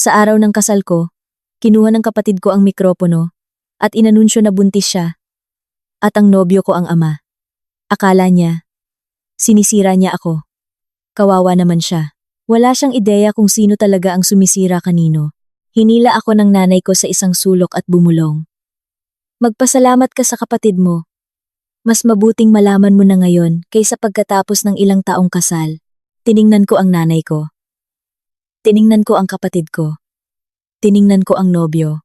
Sa araw ng kasal ko, kinuha ng kapatid ko ang mikropono at inanunsyo na buntis siya at ang nobyo ko ang ama. Akala niya, sinisira niya ako. Kawawa naman siya. Wala siyang ideya kung sino talaga ang sumisira kanino. Hinila ako ng nanay ko sa isang sulok at bumulong. Magpasalamat ka sa kapatid mo. Mas mabuting malaman mo na ngayon kaysa pagkatapos ng ilang taong kasal. Tiningnan ko ang nanay ko. Tiningnan ko ang kapatid ko. Tiningnan ko ang nobyo.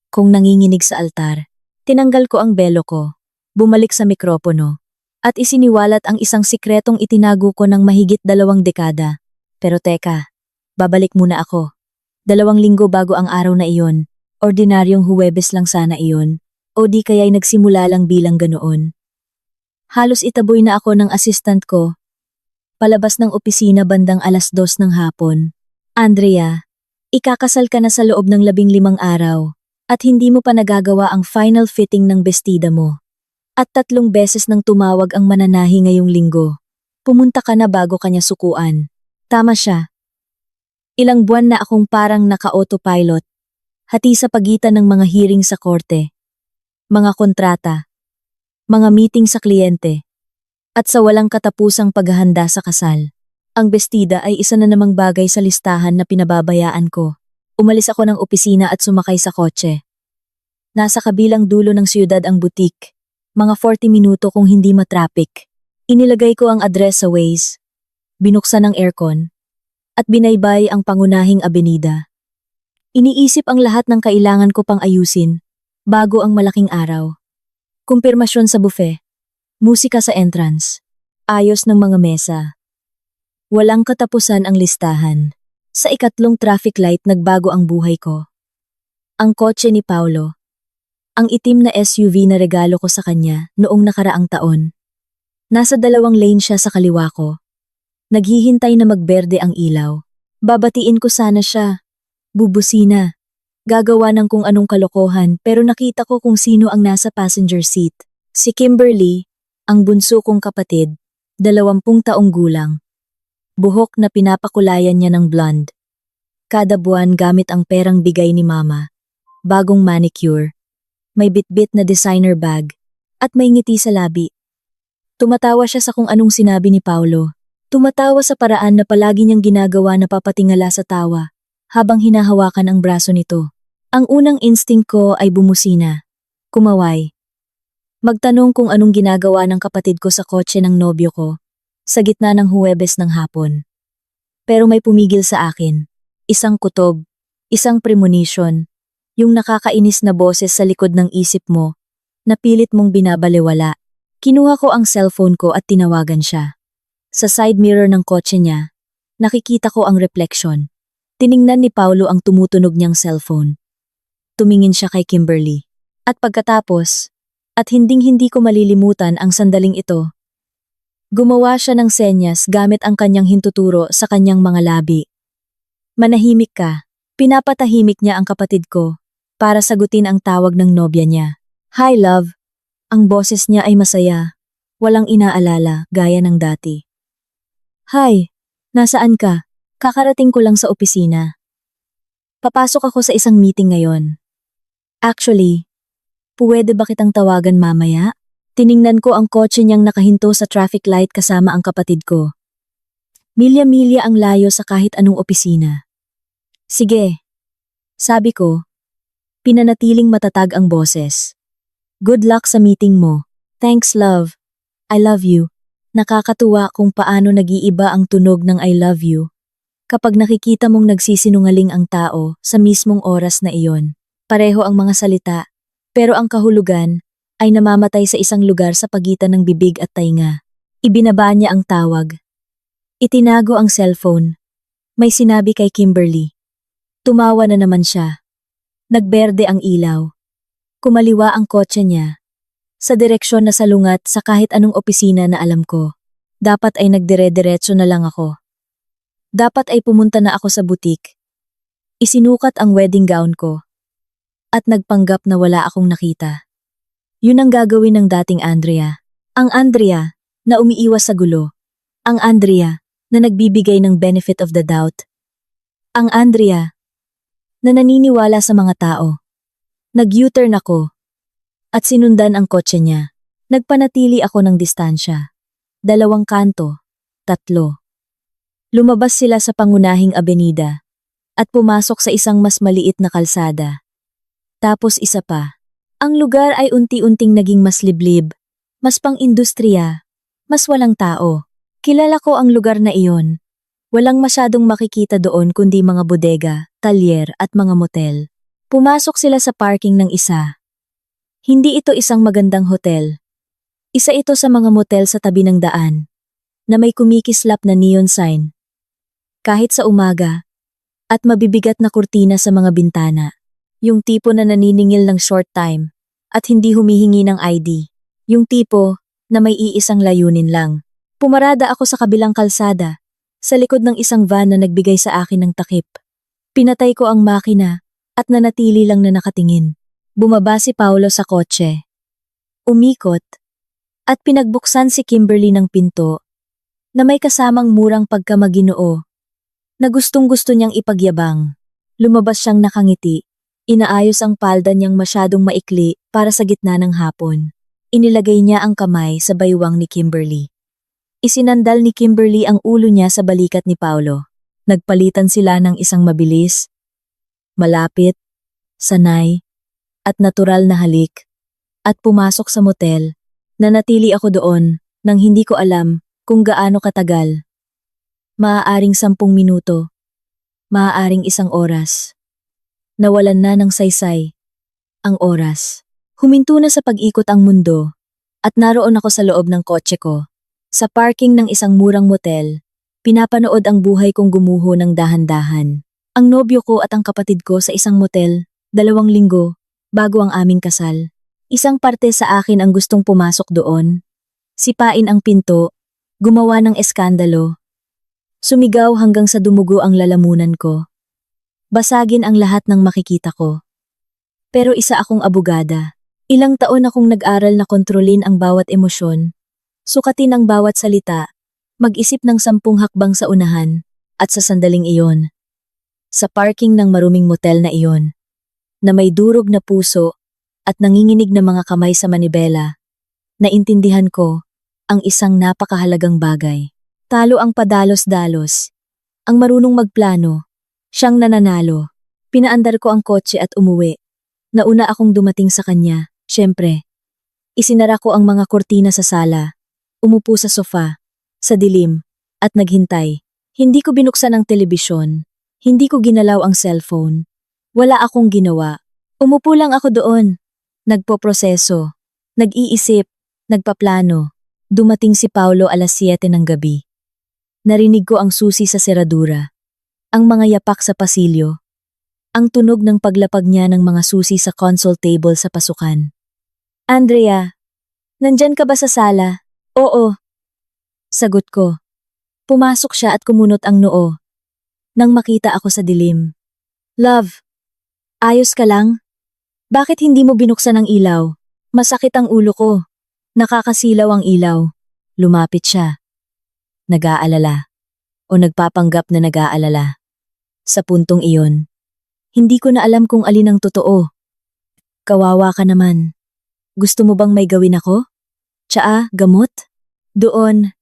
Kung nanginginig sa altar, tinanggal ko ang belo ko, bumalik sa mikropono, at isiniwalat ang isang sikretong itinago ko ng mahigit 2 dekada. Pero teka, babalik muna ako. 2 linggo bago ang araw na iyon, ordinaryong Huwebes lang sana iyon, o di kaya'y nagsimula lang bilang ganoon. Halos itaboy na ako ng assistant ko. Palabas ng opisina bandang 2:00 ng hapon. Andrea, ikakasal ka na sa loob ng 15 araw, at hindi mo pa nagagawa ang final fitting ng bestida mo. At 3 beses nang tumawag ang mananahi ngayong linggo. Pumunta ka na bago kanya sukuan. Tama siya. Ilang buwan na akong parang naka-autopilot, hati sa pagitan ng mga hearing sa korte, mga kontrata, mga meeting sa kliyente, at sa walang katapusang paghahanda sa kasal. Ang bestida ay isa na namang bagay sa listahan na pinababayaan ko. Umalis ako ng opisina at sumakay sa kotse. Nasa kabilang dulo ng siyudad ang butik, mga 40 minuto kung hindi matraffic. Inilagay ko ang address sa Waze, binuksan ang aircon, at binaybay ang pangunahing abenida. Iniisip ang lahat ng kailangan ko pang ayusin, bago ang malaking araw. Kumpirmasyon sa buffet, musika sa entrance, ayos ng mga mesa. Walang katapusan ang listahan. Sa ikatlong traffic light nagbago ang buhay ko. Ang kotse ni Paulo. Ang itim na SUV na regalo ko sa kanya noong nakaraang taon. Nasa 2 lane siya sa kaliwa ko. Naghihintay na magberde ang ilaw. Babatiin ko sana siya. Bubusina. Gagawa ng kung anong kalokohan pero nakita ko kung sino ang nasa passenger seat. Si Kimberly, ang bunso kong kapatid, 20 taong gulang. Buhok na pinapakulayan niya ng blonde. Kada buwan gamit ang perang bigay ni mama. Bagong manicure. May bitbit na designer bag. At may ngiti sa labi. Tumatawa siya sa kung anong sinabi ni Paulo. Tumatawa sa paraan na palagi niyang ginagawa na papatingala sa tawa, habang hinahawakan ang braso nito. Ang unang instinct ko ay bumusina. Kumaway. Magtanong kung anong ginagawa ng kapatid ko sa kotse ng nobyo ko, sa gitna ng Huwebes ng hapon. Pero may pumigil sa akin. Isang kutob, isang premonition, yung nakakainis na boses sa likod ng isip mo, na pilit mong binabalewala. Kinuha ko ang cellphone ko at tinawagan siya. Sa side mirror ng kotse niya, nakikita ko ang reflection. Tiningnan ni Paulo ang tumutunog niyang cellphone. Tumingin siya kay Kimberly. At pagkatapos, at hinding-hindi ko malilimutan ang sandaling ito, gumawa siya ng senyas gamit ang kanyang hintuturo sa kanyang mga labi. Manahimik ka. Pinapatahimik niya ang kapatid ko para sagutin ang tawag ng nobya niya. Hi love. Ang boses niya ay masaya. Walang inaalala gaya ng dati. Hi, nasaan ka? Kakarating ko lang sa opisina. Papasok ako sa isang meeting ngayon. Actually, pwede ba kitang tawagan mamaya? Tiningnan ko ang kotse niyang nakahinto sa traffic light kasama ang kapatid ko. Milya-milya ang layo sa kahit anong opisina. Sige, sabi ko. Pinanatiling matatag ang boses. Good luck sa meeting mo. Thanks love. I love you. Nakakatuwa kung paano nag-iiba ang tunog ng I love you kapag nakikita mong nagsisinungaling ang tao sa mismong oras na iyon. Pareho ang mga salita, pero ang kahulugan ay namamatay sa isang lugar sa pagitan ng bibig at tainga. Ibinaba niya ang tawag. Itinago ang cellphone. May sinabi kay Kimberly. Tumawa na naman siya. Nagberde ang ilaw. Kumaliwa ang kotse niya. Sa direksyon na salungat sa kahit anong opisina na alam ko. Dapat ay nagdire-diretso na lang ako. Dapat ay pumunta na ako sa butik. Isinukat ang wedding gown ko. At nagpanggap na wala akong nakita. Yun ang gagawin ng dating Andrea. Ang Andrea na umiiwas sa gulo. Ang Andrea na nagbibigay ng benefit of the doubt. Ang Andrea na naniniwala sa mga tao. Nag-U-turn ako at sinundan ang kotse niya. Nagpanatili ako ng distansya. 2 kanto, 3. Lumabas sila sa pangunahing abenida at pumasok sa isang mas maliit na kalsada. Tapos isa pa. Ang lugar ay unti-unting naging mas liblib, mas pang-industriya, mas walang tao. Kilala ko ang lugar na iyon. Walang masyadong makikita doon kundi mga bodega, talyer at mga motel. Pumasok sila sa parking ng isa. Hindi ito isang magandang hotel. Isa ito sa mga motel sa tabi ng daan, na may kumikislap na neon sign. Kahit sa umaga, at mabibigat na kurtina sa mga bintana. Yung tipo na naniningil ng short time, at hindi humihingi ng ID. Yung tipo na may iisang layunin lang. Pumarada ako sa kabilang kalsada, sa likod ng isang van na nagbigay sa akin ng takip. Pinatay ko ang makina at nanatili lang na nakatingin. Bumaba si Paulo sa kotse. Umikot at pinagbuksan si Kimberly ng pinto na may kasamang murang pagkamaginoo na gustong-gusto niyang ipagyabang. Lumabas siyang nakangiti. Inaayos ang palda niyang masyadong maikli para sa gitna ng hapon. Inilagay niya ang kamay sa baywang ni Kimberly. Isinandal ni Kimberly ang ulo niya sa balikat ni Paulo. Nagpalitan sila ng isang mabilis, malapit, sanay, at natural na halik. At pumasok sa motel. Nanatili ako doon nang hindi ko alam kung gaano katagal. Maaaring 10 minuto, maaaring 1 oras. Nawalan na ng saysay ang oras. Huminto na sa pag-ikot ang mundo at naroon ako sa loob ng kotse ko. Sa parking ng isang murang motel, pinapanood ang buhay kong gumuho ng dahan-dahan. Ang nobyo ko at ang kapatid ko sa isang motel, 2 linggo, bago ang aming kasal. Isang parte sa akin ang gustong pumasok doon, sipain ang pinto, gumawa ng eskandalo, sumigaw hanggang sa dumugo ang lalamunan ko. Basagin ang lahat ng makikita ko. Pero isa akong abogada. Ilang taon akong nag-aral na kontrolin ang bawat emosyon, sukatin ang bawat salita, mag-isip ng 10 hakbang sa unahan, at sa sandaling iyon. Sa parking ng maruming motel na iyon, na may durog na puso at nanginginig na mga kamay sa manibela, naintindihan ko ang isang napakahalagang bagay. Talo ang padalos-dalos. Ang marunong magplano, siyang nananalo. Pinaandar ko ang kotse at umuwi. Nauna akong dumating sa kanya, syempre. Isinara ko ang mga kortina sa sala, umupo sa sofa, sa dilim, at naghintay. Hindi ko binuksan ang telebisyon, hindi ko ginalaw ang cellphone. Wala akong ginawa. Umupo lang ako doon. Nagpoproseso, nag-iisip, nagpaplano. Dumating si Paulo 7:00 ng gabi. Narinig ko ang susi sa seradura, ang mga yapak sa pasilyo, ang tunog ng paglapag niya ng mga susi sa console table sa pasukan. Andrea, nandyan ka ba sa sala? Oo. Sagot ko. Pumasok siya at kumunot ang noo. Nang makita ako sa dilim. Love, ayos ka lang? Bakit hindi mo binuksan ang ilaw? Masakit ang ulo ko. Nakakasilaw ang ilaw. Lumapit siya. Nag-aalala. O nagpapanggap na nag-aalala. Sa puntong iyon, hindi ko na alam kung alin ang totoo. Kawawa ka naman. Gusto mo bang may gawin ako? Tsaa, gamot? Doon,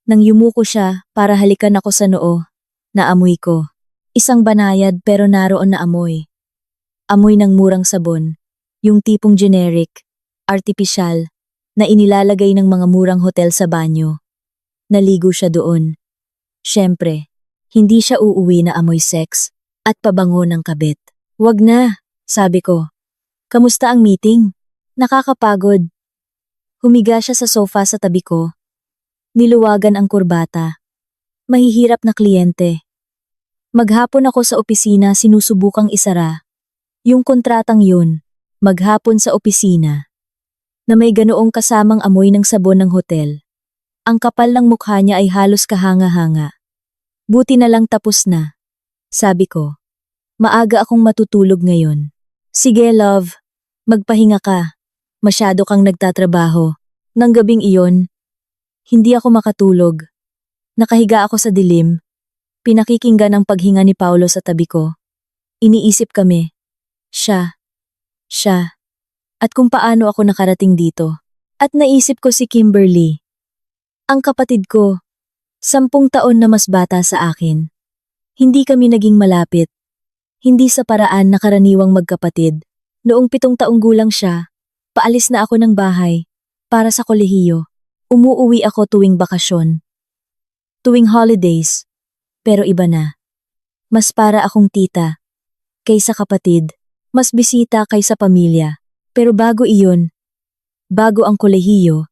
nang yumuko siya para halikan ako sa noo, naamoy ko. Isang banayad pero naroon na amoy. Amoy ng murang sabon, yung tipong generic, artipisyal, na inilalagay ng mga murang hotel sa banyo. Naligo siya doon. Siyempre, hindi siya uuwi na amoy sex at pabango ng kabit. Wag na, sabi ko. Kamusta ang meeting? Nakakapagod. Humiga siya sa sofa sa tabi ko. Niluwagan ang kurbata. Mahihirap na kliyente. Maghapon ako sa opisina sinusubukang isara. Yung kontratang yun, maghapon sa opisina. Na may ganoong kasamang amoy ng sabon ng hotel. Ang kapal ng mukha niya ay halos kahanga-hanga. Buti na lang tapos na. Sabi ko, maaga akong matutulog ngayon. Sige love, magpahinga ka. Masyado kang nagtatrabaho. Nang gabing iyon, hindi ako makatulog. Nakahiga ako sa dilim. Pinakikinggan ang paghinga ni Paulo sa tabi ko. Iniisip kami. Siya. At kung paano ako nakarating dito. At naisip ko si Kimberly. Ang kapatid ko. 10 taon na mas bata sa akin. Hindi kami naging malapit. Hindi sa paraan na karaniwang magkapatid. Noong 7 taong gulang siya, paalis na ako ng bahay para sa kolehiyo. Umuuwi ako tuwing bakasyon. Tuwing holidays. Pero iba na. Mas para akong tita. Kaysa kapatid. Mas bisita kaysa pamilya. Pero bago iyon, bago ang kolehiyo,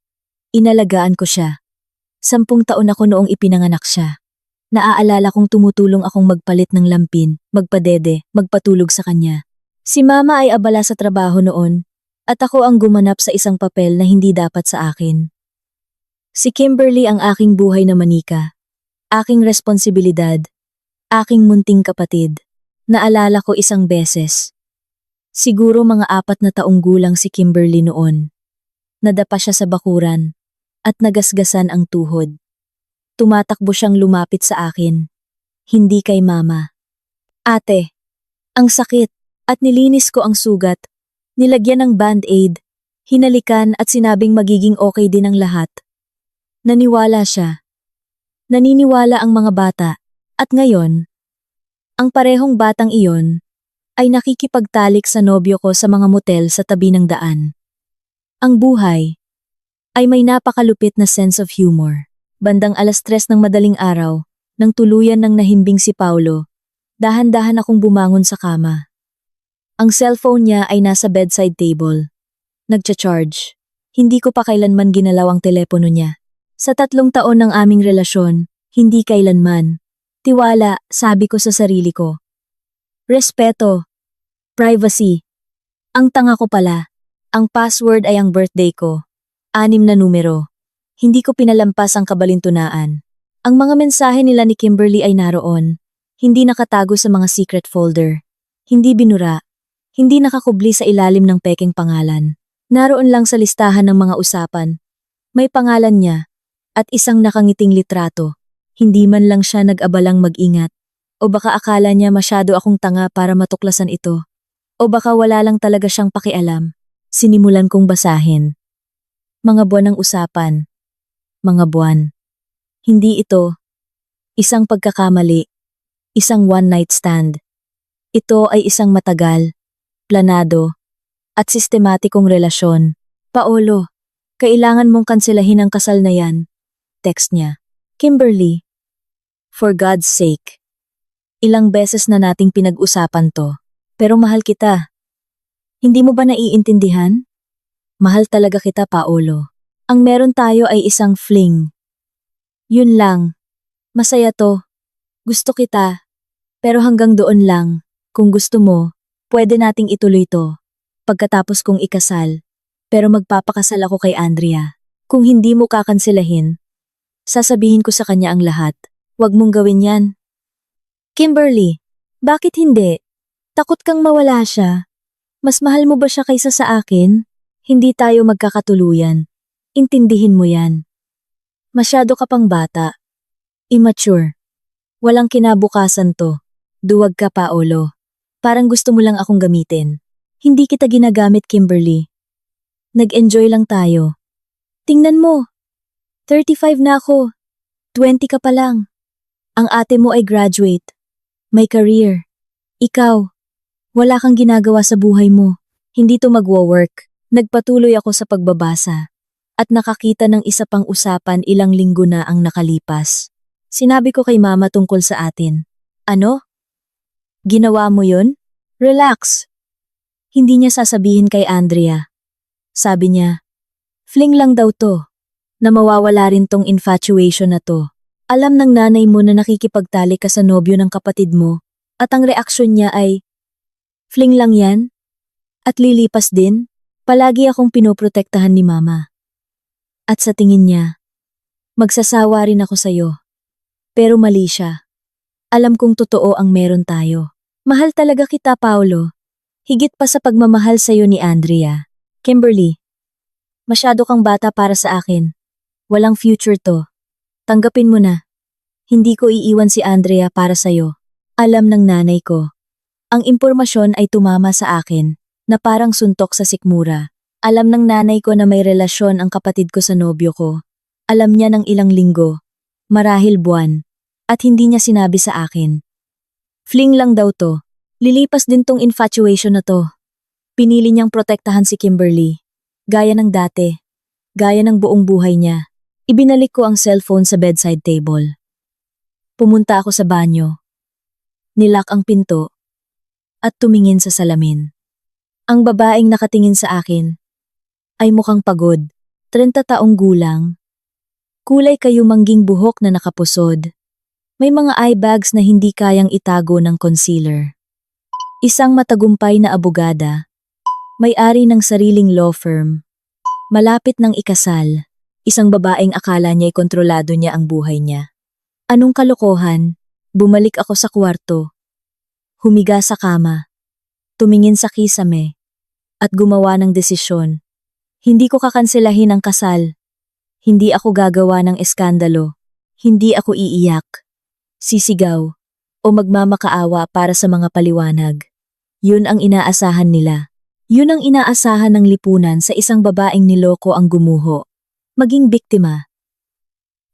inalagaan ko siya. 10 taon ako noong ipinanganak siya. Naaalala kong tumutulong akong magpalit ng lampin, magpadede, magpatulog sa kanya. Si mama ay abala sa trabaho noon, at ako ang gumanap sa isang papel na hindi dapat sa akin. Si Kimberly ang aking buhay na manika, aking responsibilidad, aking munting kapatid. Naalala ko isang beses. Siguro mga 4 na taong gulang si Kimberly noon. Nadapa siya sa bakuran, at nagasgasan ang tuhod. Tumatakbo siyang lumapit sa akin. Hindi kay mama. Ate, ang sakit, at nilinis ko ang sugat. Nilagyan ng band-aid, hinalikan at sinabing magiging okay din ang lahat. Naniwala siya. Naniniwala ang mga bata, at ngayon, ang parehong batang iyon ay nakikipagtalik sa nobyo ko sa mga motel sa tabi ng daan. Ang buhay ay may napakalupit na sense of humor. Bandang 3:00 ng madaling araw, nang tuluyan ng nahimbing si Paulo, dahan-dahan akong bumangon sa kama. Ang cellphone niya ay nasa bedside table. Nagcha-charge. Hindi ko pa kailanman ginalaw ang telepono niya. Sa 3 taon ng aming relasyon, hindi kailanman. Tiwala, sabi ko sa sarili ko. Respeto. Privacy. Ang tanga ko pala. Ang password ay ang birthday ko. 6 na numero. Hindi ko pinalampas ang kabalintunaan. Ang mga mensahe nila ni Kimberly ay naroon. Hindi nakatago sa mga secret folder. Hindi binura. Hindi nakakubli sa ilalim ng pekeng pangalan. Naroon lang sa listahan ng mga usapan. May pangalan niya at isang nakangiting litrato. Hindi man lang siya nag-abalang mag-ingat. O baka akala niya masyado akong tanga para matuklasan ito. O baka wala lang talaga siyang pakialam. Sinimulan kong basahin. Mga buwan ng usapan. Mga buwan. Hindi ito isang pagkakamali, isang one-night stand. Ito ay isang matagal, planado, at sistematikong relasyon. Paolo, kailangan mong kanselahin ang kasal na yan. Text niya. Kimberly, for God's sake. Ilang beses na nating pinag-usapan to, pero mahal kita. Hindi mo ba naiintindihan? Mahal talaga kita, Paolo. Ang meron tayo ay isang fling. Yun lang. Masaya to. Gusto kita. Pero hanggang doon lang. Kung gusto mo, pwede nating ituloy to. Pagkatapos kong ikasal. Pero magpapakasal ako kay Andrea. Kung hindi mo kakanselahin, sasabihin ko sa kanya ang lahat. Huwag mong gawin yan. Kimberly, bakit hindi? Takot kang mawala siya. Mas mahal mo ba siya kaysa sa akin? Hindi tayo magkakatuluyan. Intindihin mo yan. Masyado ka pang bata. Immature. Walang kinabukasan to. Duwag ka, Paolo. Parang gusto mo lang akong gamitin. Hindi kita ginagamit, Kimberly. Nag-enjoy lang tayo. Tingnan mo. 35 na ako. 20 ka pa lang. Ang ate mo ay graduate. May career. Ikaw, wala kang ginagawa sa buhay mo. Hindi to magwo-work. Nagpatuloy ako sa pagbabasa. At nakakita ng isa pang usapan ilang linggo na ang nakalipas. Sinabi ko kay mama tungkol sa atin. Ano? Ginawa mo yun? Relax. Hindi niya sasabihin kay Andrea. Sabi niya, fling lang daw to. Na mawawala rin tong infatuation na to. Alam ng nanay mo na nakikipagtalik ka sa nobyo ng kapatid mo. At ang reaksyon niya ay, fling lang yan? At lilipas din? Palagi akong pinoprotektahan ni mama. At sa tingin niya, magsasawa rin ako sa'yo. Pero mali siya. Alam kong totoo ang meron tayo. Mahal talaga kita, Paolo. Higit pa sa pagmamahal sa'yo ni Andrea. Kimberly, masyado kang bata para sa akin. Walang future to. Tanggapin mo na. Hindi ko iiwan si Andrea para sa'yo. Alam ng nanay ko. Ang impormasyon ay tumama sa akin na parang suntok sa sikmura. Alam ng nanay ko na may relasyon ang kapatid ko sa nobyo ko. Alam niya ng ilang linggo, marahil buwan, at hindi niya sinabi sa akin. Fling lang daw to. Lilipas din tong infatuation na to. Pinili niyang protektahan si Kimberly. Gaya ng dati. Gaya ng buong buhay niya. Ibinalik ko ang cellphone sa bedside table. Pumunta ako sa banyo. Nilak ang pinto at tumingin sa salamin. Ang babaeng nakatingin sa akin ay mukhang pagod, 30 taong gulang. Kulay kayumangging buhok na nakapusod. May mga eye bags na hindi kayang itago ng concealer. Isang matagumpay na abogada. May-ari ng sariling law firm. Malapit ng ikasal. Isang babaeng akala niya'y kontrolado niya ang buhay niya. Anong kalokohan? Bumalik ako sa kwarto. Humiga sa kama. Tumingin sa kisame. At gumawa ng desisyon. Hindi ko kakanselahin ang kasal. Hindi ako gagawa ng eskandalo. Hindi ako iiyak, sisigaw, o magmamakaawa para sa mga paliwanag. Yun ang inaasahan nila. Yun ang inaasahan ng lipunan sa isang babaeng niloko ang gumuho. Maging biktima.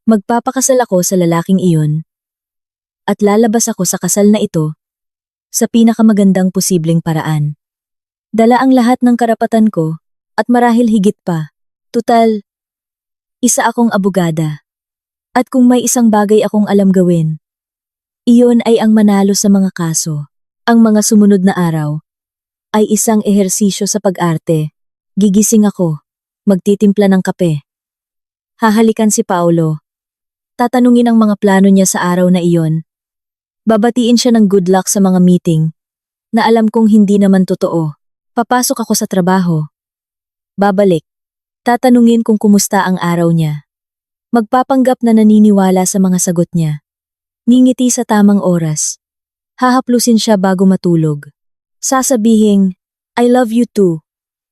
Magpapakasal ako sa lalaking iyon. At lalabas ako sa kasal na ito sa pinakamagandang posibleng paraan. Dala ang lahat ng karapatan ko at marahil higit pa. Tutal, isa akong abogada. At kung may isang bagay akong alam gawin, iyon ay ang manalo sa mga kaso. Ang mga sumunod na araw ay isang ehersisyo sa pag-arte. Gigising ako, magtitimpla ng kape. Hahalikan si Paolo. Tatanungin ang mga plano niya sa araw na iyon. Babatiin siya ng good luck sa mga meeting na alam kong hindi naman totoo. Papasok ako sa trabaho. Babalik. Tatanungin kung kumusta ang araw niya. Magpapanggap na naniniwala sa mga sagot niya. Ngingiti sa tamang oras. Hahaplusin siya bago matulog. Sasabihing, I love you too.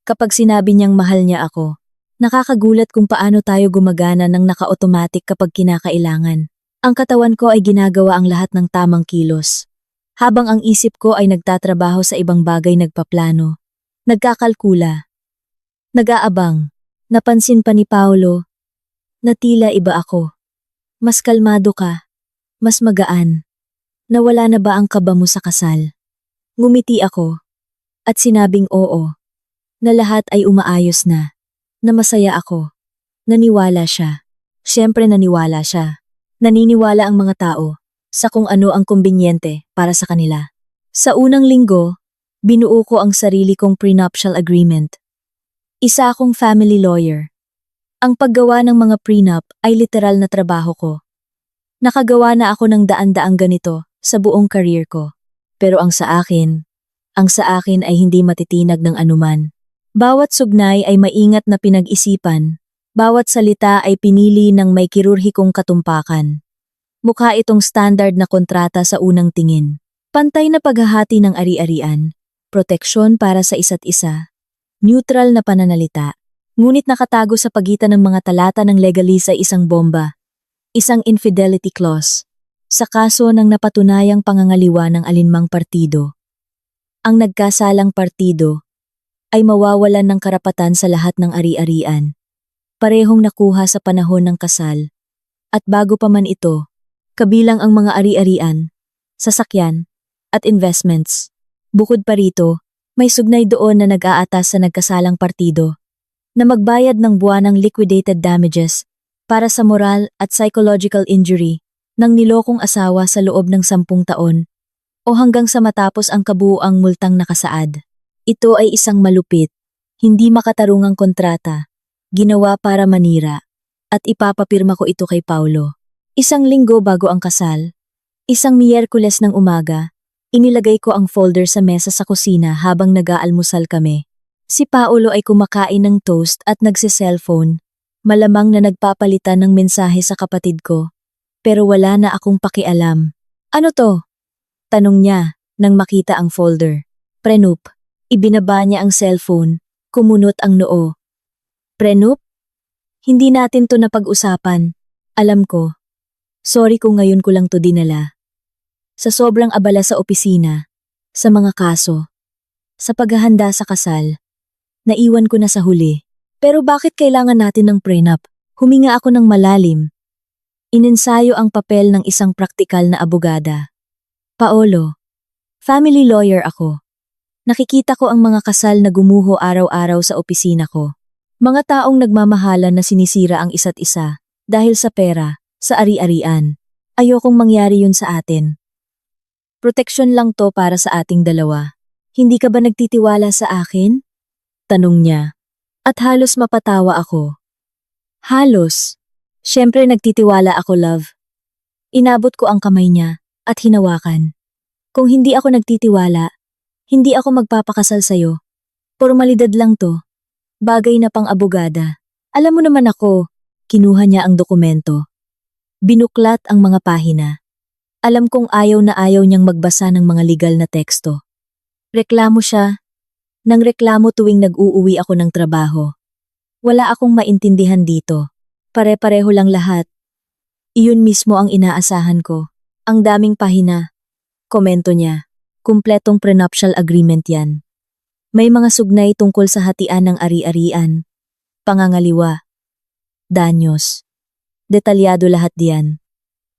Kapag sinabi niyang mahal niya ako, nakakagulat kung paano tayo gumagana ng naka-automatic kapag kinakailangan. Ang katawan ko ay ginagawa ang lahat ng tamang kilos. Habang ang isip ko ay nagtatrabaho sa ibang bagay nagpaplano. Nagkakalkula. Nag-aabang. Napansin pa ni Paolo na tila iba ako. Mas kalmado ka. Mas magaan. Nawala na ba ang kaba mo sa kasal? Ngumiti ako. At sinabing oo. Na lahat ay umaayos na. Na masaya ako. Naniwala siya. Siyempre naniwala siya. Naniniwala ang mga tao sa kung ano ang kumbinyente para sa kanila. Sa unang linggo, binuo ko ang sarili kong prenuptial agreement. Isa akong family lawyer. Ang paggawa ng mga prenup ay literal na trabaho ko. Nakagawa na ako ng daan-daang ganito sa buong career ko. Pero ang sa akin ay hindi matitinag ng anuman. Bawat sugnay ay maingat na pinag-isipan. Bawat salita ay pinili ng may kirurhikong katumpakan. Mukha itong standard na kontrata sa unang tingin. Pantay na paghahati ng ari-arian, proteksyon para sa isa't isa, neutral na pananalita. Ngunit nakatago sa pagitan ng mga talata ng legalisa isang bomba, isang infidelity clause, sa kaso ng napatunayang pangangaliwa ng alinmang partido. Ang nagkasalang partido ay mawawalan ng karapatan sa lahat ng ari-arian. Parehong nakuha sa panahon ng kasal. At bago pa man ito, kabilang ang mga ari-arian, sasakyan, at investments. Bukod pa rito, may sugnay doon na nag-aatas sa nagkasalang partido na magbayad ng buwanang liquidated damages para sa moral at psychological injury ng nilokong asawa sa loob ng 10 taon o hanggang sa matapos ang kabuuang multang nakasaad. Ito ay isang malupit, hindi makatarungang kontrata. Ginawa para manira, at ipapapirma ko ito kay Paolo. Isang linggo bago ang kasal, isang Miyerkules ng umaga, inilagay ko ang folder sa mesa sa kusina habang nag-aalmusal kami. Si Paolo ay kumakain ng toast at nagse-cellphone, malamang na nagpapalitan ng mensahe sa kapatid ko. Pero wala na akong pakialam. Ano to? Tanong niya nang makita ang folder. Prenup. Ibinaba niya ang cellphone, kumunot ang noo. Prenup? Hindi natin to napag-usapan. Alam ko. Sorry kung ngayon ko lang to dinala. Sa sobrang abala sa opisina, sa mga kaso, sa paghahanda sa kasal. Naiwan ko na sa huli. Pero bakit kailangan natin ng prenup? Huminga ako ng malalim. Inensayo ang papel ng isang praktikal na abogada. Paolo, family lawyer ako. Nakikita ko ang mga kasal na gumuho araw-araw sa opisina ko. Mga taong nagmamahalan na sinisira ang isa't isa dahil sa pera, sa ari-arian. Ayokong mangyari yun sa atin. Proteksyon lang to para sa ating dalawa. Hindi ka ba nagtitiwala sa akin? Tanong niya. At halos mapatawa ako. Halos. Siyempre nagtitiwala ako, love. Inabot ko ang kamay niya at hinawakan. Kung hindi ako nagtitiwala, hindi ako magpapakasal sa'yo. Formalidad lang to. Bagay na pang abogada. Alam mo naman ako, kinuha niya ang dokumento. Binuklat ang mga pahina. Alam kong ayaw na ayaw niyang magbasa ng mga legal na teksto. Reklamo siya. Nang reklamo tuwing nag-uuwi ako ng trabaho. Wala akong maintindihan dito. Pare-pareho lang lahat. Iyon mismo ang inaasahan ko. Ang daming pahina. Komento niya. Kumpletong prenuptial agreement yan. May mga sugnay tungkol sa hatian ng ari-arian. Pangangaliwa. Danyos. Detalyado lahat diyan.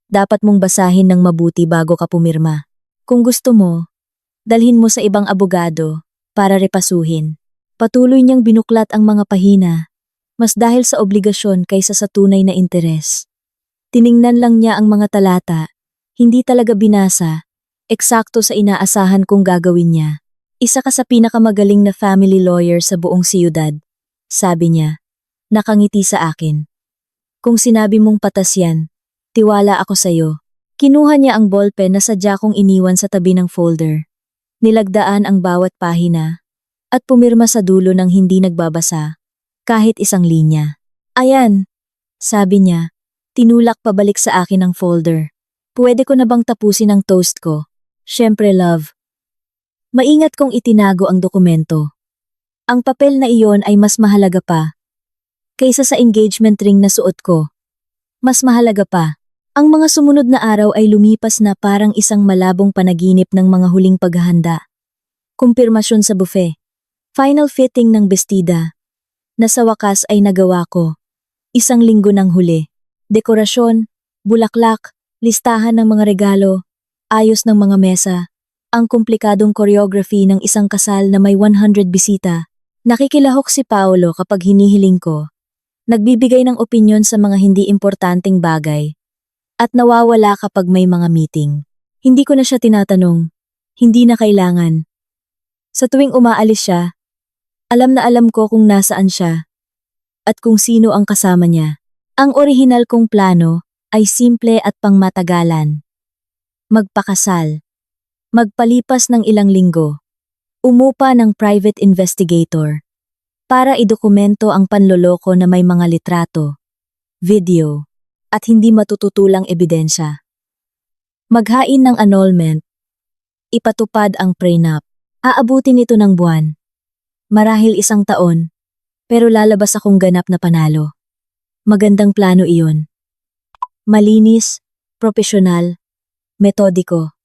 Dapat mong basahin ng mabuti bago ka pumirma. Kung gusto mo, dalhin mo sa ibang abogado para repasuhin. Patuloy niyang binuklat ang mga pahina. Mas dahil sa obligasyon kaysa sa tunay na interes. Tiningnan lang niya ang mga talata, hindi talaga binasa, eksakto sa inaasahan kong gagawin niya. Isa ka sa pinakamagaling na family lawyer sa buong siyudad, sabi niya, nakangiti sa akin. Kung sinabi mong patas yan, tiwala ako sa'yo. Kinuha niya ang ballpen na sadya kong iniwan sa tabi ng folder. Nilagdaan ang bawat pahina, at pumirma sa dulo ng hindi nagbabasa. Kahit isang linya. Ayan, sabi niya, tinulak pabalik sa akin ang folder. Pwede ko na bang tapusin ang toast ko? Siyempre, love. Maingat kong itinago ang dokumento. Ang papel na iyon ay mas mahalaga pa. Kaysa sa engagement ring na suot ko. Mas mahalaga pa. Ang mga sumunod na araw ay lumipas na parang isang malabong panaginip ng mga huling paghahanda. Kumpirmasyon sa buffet. Final fitting ng bestida. Na sa wakas ay nagawa ko. Isang linggo ng huli. Dekorasyon, bulaklak, listahan ng mga regalo, ayos ng mga mesa, ang komplikadong choreography ng isang kasal na may 100 bisita. Nakikilahok si Paolo kapag hinihiling ko. Nagbibigay ng opinyon sa mga hindi importanteng bagay. At nawawala kapag may mga meeting. Hindi ko na siya tinatanong. Hindi na kailangan. Sa tuwing umaalis siya, alam na alam ko kung nasaan siya at kung sino ang kasama niya. Ang orihinal kong plano ay simple at pangmatagalan. Magpakasal. Magpalipas ng ilang linggo. Umupa ng private investigator para idokumento ang panloloko na may mga litrato, video, at hindi matututulang ebidensya. Maghain ng annulment. Ipatupad ang prenup. Aabutin ito ng buwan. Marahil isang taon, pero lalabas akong ganap na panalo. Magandang plano iyon. Malinis, propesyonal, metodiko.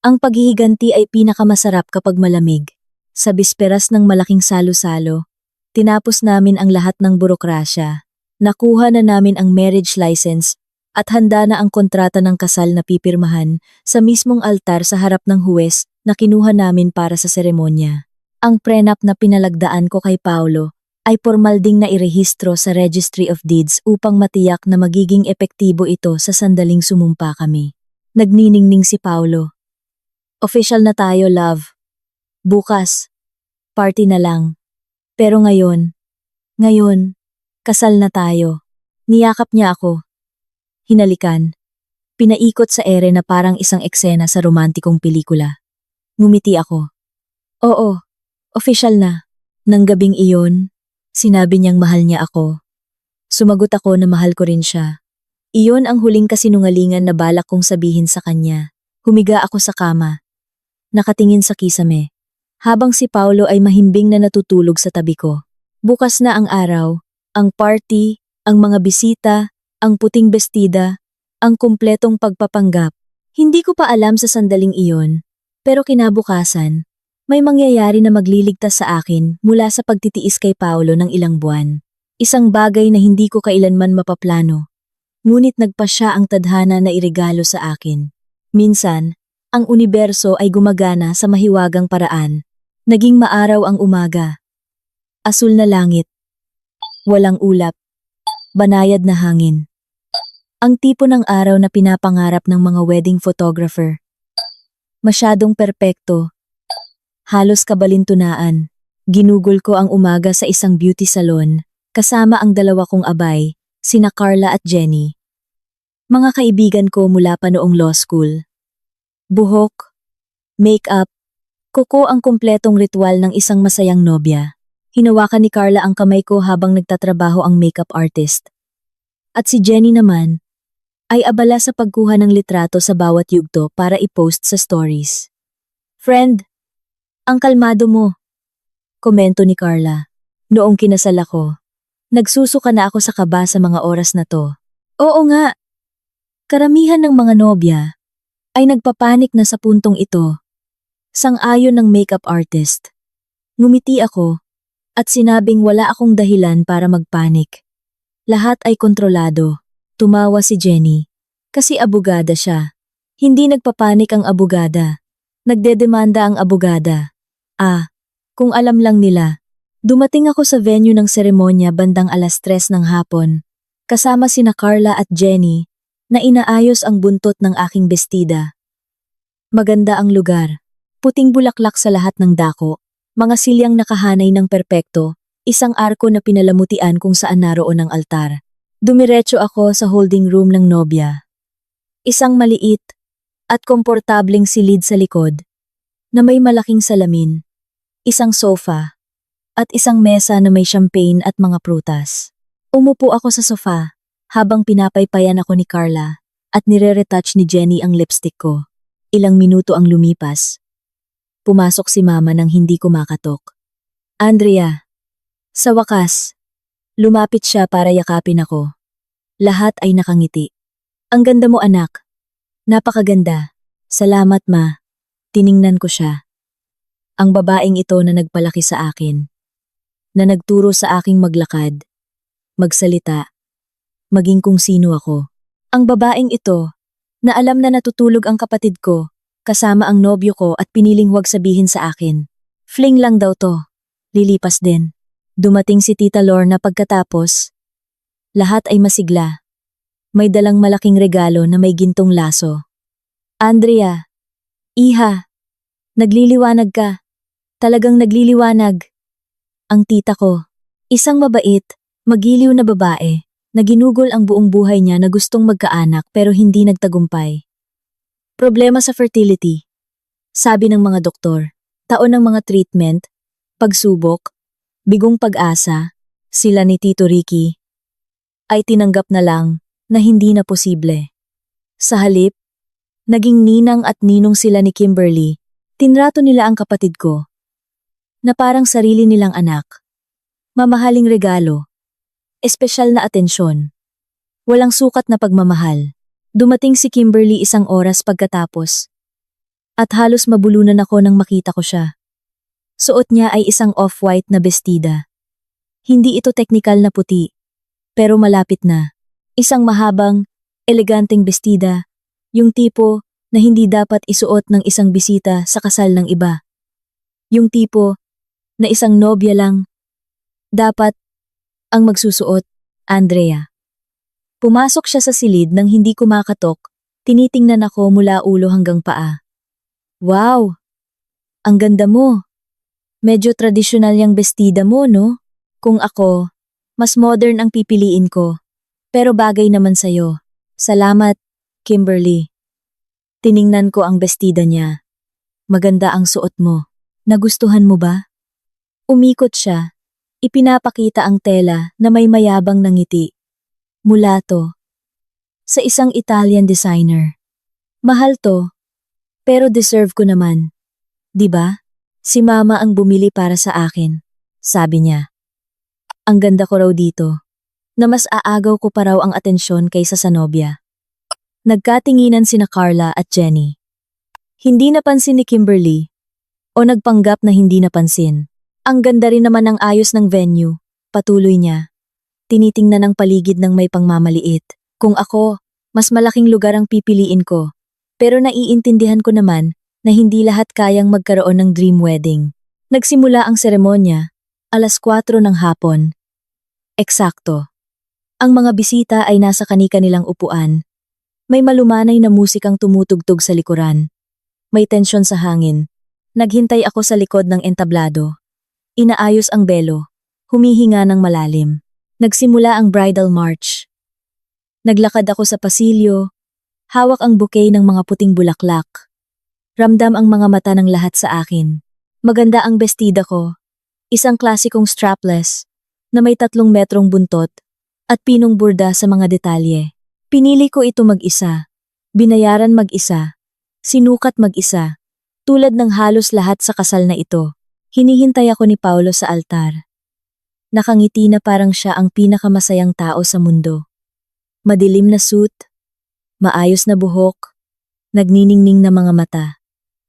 Ang paghihiganti ay pinakamasarap kapag malamig. Sa bisperas ng malaking salo-salo, tinapos namin ang lahat ng burokrasya. Nakuha na namin ang marriage license at handa na ang kontrata ng kasal na pipirmahan sa mismong altar sa harap ng huwes na kinuha namin para sa seremonya. Ang prenup na pinalagdaan ko kay Paolo ay formal ding na irehistro sa Registry of Deeds upang matiyak na magiging epektibo ito sa sandaling sumumpa kami. Nagniningning si Paolo. Official na tayo, love. Bukas, party na lang. Pero ngayon, kasal na tayo. Niyakap niya ako. Hinalikan. Pinaikot sa ere na parang isang eksena sa romantikong pelikula. Ngumiti ako. Oo. Official na. Nang gabing iyon, sinabi niyang mahal niya ako. Sumagot ako na mahal ko rin siya. Iyon ang huling kasinungalingan na balak kong sabihin sa kanya. Humiga ako sa kama. Nakatingin sa kisame. Habang si Paolo ay mahimbing na natutulog sa tabi ko. Bukas na ang araw, ang party, ang mga bisita, ang puting bestida, ang kumpletong pagpapanggap. Hindi ko pa alam sa sandaling iyon, Pero kinabukasan, may mangyayari na magliligtas sa akin mula sa pagtitiis kay Paolo ng ilang buwan. Isang bagay na hindi ko kailanman mapaplano. Ngunit nagpa siya ang tadhana na iregalo sa akin. Minsan, ang universo ay gumagana sa mahiwagang paraan. Naging maaraw ang umaga. Asul na langit. Walang ulap. Banayad na hangin. Ang tipo ng araw na pinapangarap ng mga wedding photographer. Masyadong perpekto. Halos kabalintunaan. Ginugol ko ang umaga sa isang beauty salon, kasama ang dalawa kong abay, sina Carla at Jenny. Mga kaibigan ko mula pa noong law school. Buhok, make-up, kuko ang kumpletong ritual ng isang masayang nobya. Hinawakan ni Carla ang kamay ko habang nagtatrabaho ang makeup artist. At si Jenny naman, ay abala sa pagkuha ng litrato sa bawat yugto para i-post sa stories. Friend, ang kalmado mo, komento ni Carla. Noong kinasal ako, nagsusuka na ako sa kaba sa mga oras na to. Oo nga, karamihan ng mga nobya ay nagpapanik na sa puntong ito. Sang-ayon ng makeup artist. Ngumiti ako at sinabing wala akong dahilan para magpanik. Lahat ay kontrolado. Tumawa si Jenny. Kasi abogada siya. Hindi nagpapanik ang abogada. Nagdedemanda ang abogada. Kung alam lang nila. Dumating ako sa venue ng seremonya bandang 3:00 ng hapon. Kasama sina Carla at Jenny na inaayos ang buntot ng aking bestida. Maganda ang lugar. Puting bulaklak sa lahat ng dako. Mga silyang nakahanay ng perpekto. Isang arko na pinalamutian kung saan naroon ang altar. Dumiretso ako sa holding room ng nobya. Isang maliit at komportableng silid sa likod na may malaking salamin, isang sofa, at isang mesa na may champagne at mga prutas. Umupo ako sa sofa habang pinapaypayan ako ni Carla at nire-retouch ni Jenny ang lipstick ko. Ilang minuto ang lumipas. Pumasok si Mama nang hindi ko makatok. Andrea, sa wakas, lumapit siya para yakapin ako. Lahat ay nakangiti. Ang ganda mo anak. Napakaganda. Salamat ma. Tiningnan ko siya. Ang babaeng ito na nagpalaki sa akin. Na nagturo sa aking maglakad, magsalita, maging kung sino ako. Ang babaeng ito, na alam na natutulog ang kapatid ko, kasama ang nobyo ko at piniling huwag sabihin sa akin. Fling lang daw to. Lilipas din. Dumating si Tita Lorna pagkatapos. Lahat ay masigla. May dalang malaking regalo na may gintong laso. Andrea, iha, nagliliwanag ka. Talagang nagliliwanag. Ang tita ko, isang mabait, magiliw na babae, na ginugol ang buong buhay niya na gustong magkaanak pero hindi nagtagumpay. Problema sa fertility. Sabi ng mga doktor, taon ng mga treatment, pagsubok, bigong pag-asa, sila ni Tito Ricky, ay tinanggap na lang na hindi na posible. Sa halip, naging ninang at ninong sila ni Kimberly, tinrato nila ang kapatid ko, na parang sarili nilang anak. Mamahaling regalo, espesyal na atensyon, walang sukat na pagmamahal. Dumating si Kimberly isang oras pagkatapos, at halos mabulunan ako nang makita ko siya. Suot niya ay isang off-white na bestida. Hindi ito teknikal na puti, pero malapit na. Isang mahabang, eleganteng bestida, yung tipo na hindi dapat isuot ng isang bisita sa kasal ng iba. Yung tipo na isang nobya lang dapat ang magsusuot, Andrea. Pumasok siya sa silid nang hindi ko makatok, tinitingnan ako mula ulo hanggang paa. Wow! Ang ganda mo! Medyo tradisyonal yung bestida mo, no? Kung ako, mas modern ang pipiliin ko. Pero bagay naman sa'yo. Salamat, Kimberly. Tiningnan ko ang bestida niya. Maganda ang suot mo. Nagustuhan mo ba? Umikot siya. Ipinapakita ang tela na may mayabang na ngiti. Mula to. Sa isang Italian designer. Mahal to. Pero deserve ko naman. 'Di ba? Si Mama ang bumili para sa akin. Sabi niya. Ang ganda ko raw dito. Na mas aagaw ko pa raw ang atensyon kaysa sa nobya. Nagkatinginan sina Carla at Jenny. Hindi napansin ni Kimberly o nagpanggap na hindi napansin. Ang ganda rin naman ng ayos ng venue, patuloy niya. Tinitingnan ang paligid ng may pangmamaliit. Kung ako, mas malaking lugar ang pipiliin ko. Pero naiintindihan ko naman na hindi lahat kayang magkaroon ng dream wedding. Nagsimula ang seremonya, 4:00 ng hapon. Eksakto. Ang mga bisita ay nasa kani-kanilang upuan. May malumanay na musikang tumutugtog sa likuran. May tensyon sa hangin. Naghintay ako sa likod ng entablado. Inaayos ang belo. Humihinga ng malalim. Nagsimula ang bridal march. Naglakad ako sa pasilyo. Hawak ang bouquet ng mga puting bulaklak. Ramdam ang mga mata ng lahat sa akin. Maganda ang bestida ko. Isang klasikong strapless na may 3 metrong buntot at pinong burda sa mga detalye. Pinili ko ito mag-isa. Binayaran mag-isa. Sinukat mag-isa. Tulad ng halos lahat sa kasal na ito. Hinihintay ako ni Paulo sa altar. Nakangiti na parang siya ang pinakamasayang tao sa mundo. Madilim na suit, maayos na buhok, nagniningning na mga mata.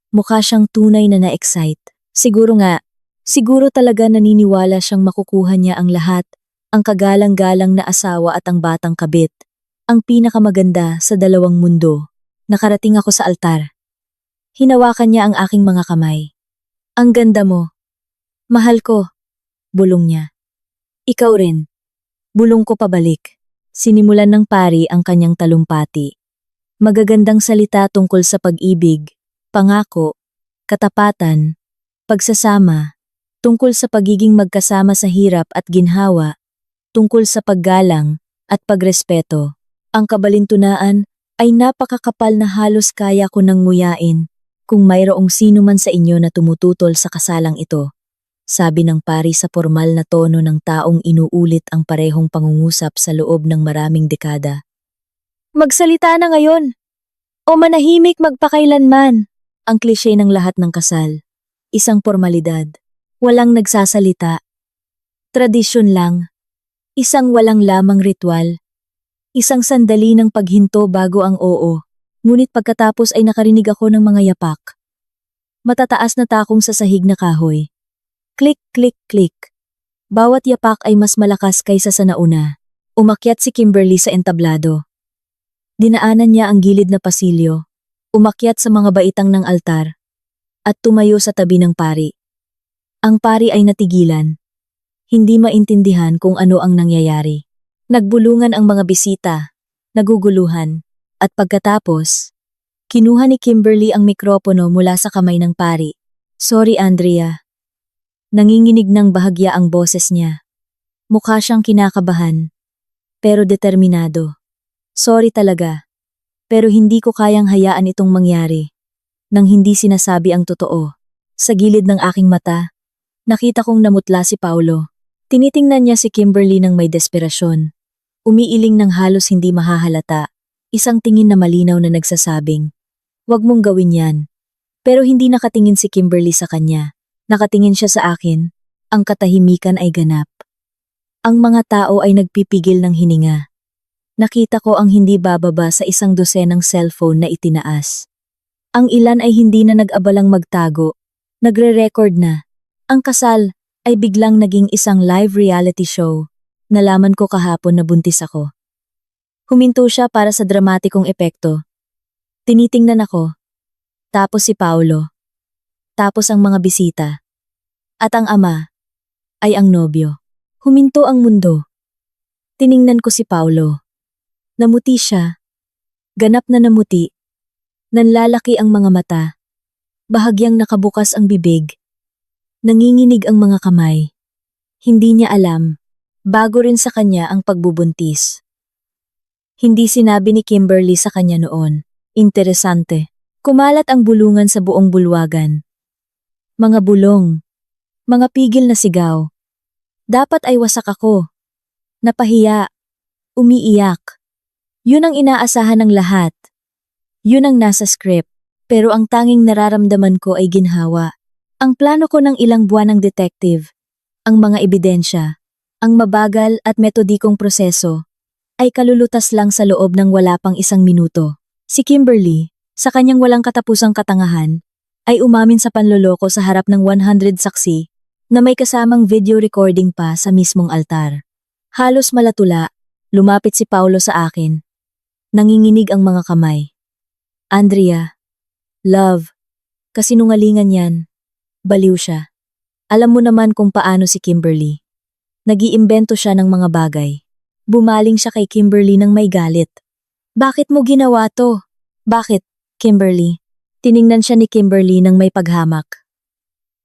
Mukha siyang tunay na na-excite. Siguro talaga naniniwala siyang makukuha niya ang lahat, ang kagalang-galang na asawa at ang batang kabit, ang pinakamaganda sa 2 mundo. Nakarating ako sa altar. Hinawakan niya ang aking mga kamay. Ang ganda mo. Mahal ko. Bulong niya. Ikaw rin. Bulong ko pabalik. Sinimulan ng pari ang kanyang talumpati. Magagandang salita tungkol sa pag-ibig, pangako, katapatan, pagsasama, tungkol sa pagiging magkasama sa hirap at ginhawa, tungkol sa paggalang at pagrespeto. Ang kabalintunaan ay napakakapal na halos kaya ko nang nguyain kung mayroong sino man sa inyo na tumututol sa kasalang ito. Sabi ng pari sa formal na tono ng taong inuulit ang parehong pangungusap sa loob ng maraming dekada. Magsalita na ngayon! O manahimik magpakailanman! Ang klishe ng lahat ng kasal. Isang formalidad. Walang nagsasalita. Tradisyon lang. Isang walang lamang ritual. Isang sandali ng paghinto bago ang oo. Ngunit pagkatapos ay nakarinig ako ng mga yapak. Matataas na takong sa sahig na kahoy. Click, click, click. Bawat yapak ay mas malakas kaysa sa nauna. Umakyat si Kimberly sa entablado. Dinaanan niya ang gilid na pasilyo. Umakyat sa mga baitang ng altar. At tumayo sa tabi ng pari. Ang pari ay natigilan. Hindi maintindihan kung ano ang nangyayari. Nagbulungan ang mga bisita. Naguguluhan. At pagkatapos, kinuha ni Kimberly ang mikropono mula sa kamay ng pari. Sorry, Andrea. Nanginginig ng bahagya ang boses niya. Mukha siyang kinakabahan, pero determinado. Sorry talaga, pero hindi ko kayang hayaan itong mangyari. Nang hindi sinasabi ang totoo, sa gilid ng aking mata, nakita kong namutla si Paulo. Tinitingnan niya si Kimberly ng may desperasyon. Umiiling ng halos hindi mahahalata, isang tingin na malinaw na nagsasabing, "Huwag mong gawin yan." Pero hindi nakatingin si Kimberly sa kanya. Nakatingin siya sa akin, ang katahimikan ay ganap. Ang mga tao ay nagpipigil ng hininga. Nakita ko ang hindi bababa sa 12 cellphone na itinaas. Ang ilan ay hindi na nag-abalang magtago, nagre-record na. Ang kasal ay biglang naging isang live reality show. Nalaman ko kahapon na buntis ako. Huminto siya para sa dramatikong epekto. Tinitingnan ako. Tapos si Paulo. Tapos ang mga bisita. At ang ama ay ang nobyo. Huminto ang mundo. Tiningnan ko si Paulo. Namuti siya. Ganap na namuti. Nanlalaki ang mga mata. Bahagyang nakabukas ang bibig. Nanginginig ang mga kamay. Hindi niya alam. Bago rin sa kanya ang pagbubuntis. Hindi sinabi ni Kimberly sa kanya noon. Interesante. Kumalat ang bulungan sa buong bulwagan. Mga bulong. Mga pigil na sigaw. Dapat ay wasak ako. Napahiya. Umiiyak. Yun ang inaasahan ng lahat. Yun ang nasa script. Pero ang tanging nararamdaman ko ay ginhawa. Ang plano ko ng ilang buwan ng detective, ang mga ebidensya, ang mabagal at metodikong proseso, ay kalulutas lang sa loob ng wala pang 1 minuto. Si Kimberly, Sa kanyang walang katapusang katangahan, ay umamin sa panloloko sa harap ng 100 saksi na may kasamang video recording pa sa mismong altar. Halos malatula, lumapit si Paulo sa akin. Nanginginig ang mga kamay. Andrea, love, kasinungalingan yan. Baliw siya. Alam mo naman kung paano si Kimberly. Nag-iimbento siya ng mga bagay. Bumaling siya kay Kimberly ng may galit. Bakit mo ginawa to? Bakit, Kimberly? Tiningnan siya ni Kimberly ng may paghamak.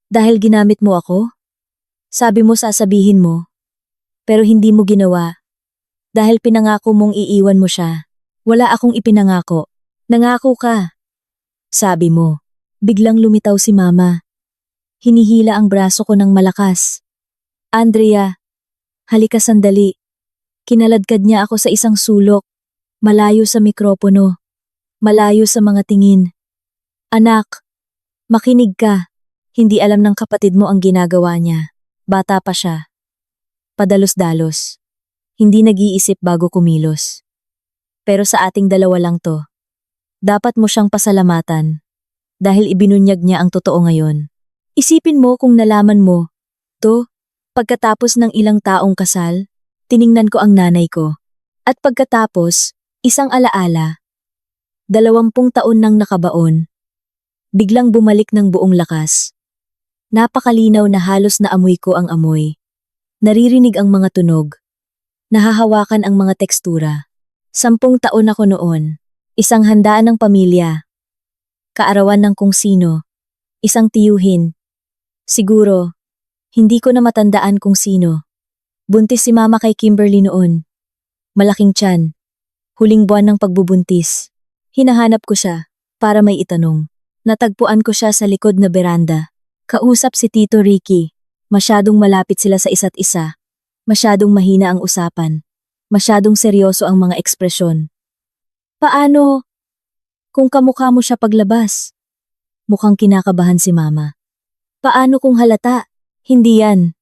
Dahil ginamit mo ako? Sabi mo sasabihin mo. Pero hindi mo ginawa. Dahil pinangako mong iiwan mo siya. Wala akong ipinangako. Nangako ka. Sabi mo. Biglang lumitaw si Mama. Hinihila ang braso ko ng malakas. Andrea, halika sandali. Kinaladkad niya ako sa isang sulok. Malayo sa mikropono. Malayo sa mga tingin. Anak, makinig ka. Hindi alam ng kapatid mo ang ginagawa niya. Bata pa siya. Padalos-dalos. Hindi nag-iisip bago kumilos. Pero sa ating dalawa lang to. Dapat mo siyang pasalamatan. Dahil ibinunyag niya ang totoo ngayon. Isipin mo kung nalaman mo. To, pagkatapos ng ilang taong kasal, tiningnan ko ang nanay ko. At pagkatapos, isang alaala. 20 taon nang nakabaon. Biglang bumalik ng buong lakas. Napakalinaw na halos naamoy ko ang amoy. Naririnig ang mga tunog. Nahahawakan ang mga tekstura. 10 taon ako noon. Isang handaan ng pamilya. Kaarawan ng kung sino. Isang tiyuhin. Siguro, hindi ko na matandaan kung sino. Buntis si Mama kay Kimberly noon. Malaking tiyan. Huling buwan ng pagbubuntis. Hinahanap ko siya para may itanong. Natagpuan ko siya sa likod na beranda. Kausap si Tito Ricky. Masyadong malapit sila sa isa't isa. Masyadong mahina ang usapan. Masyadong seryoso ang mga ekspresyon. Paano? Kung kamukha mo siya paglabas. Mukhang kinakabahan si Mama. Paano kung halata? Hindi yan.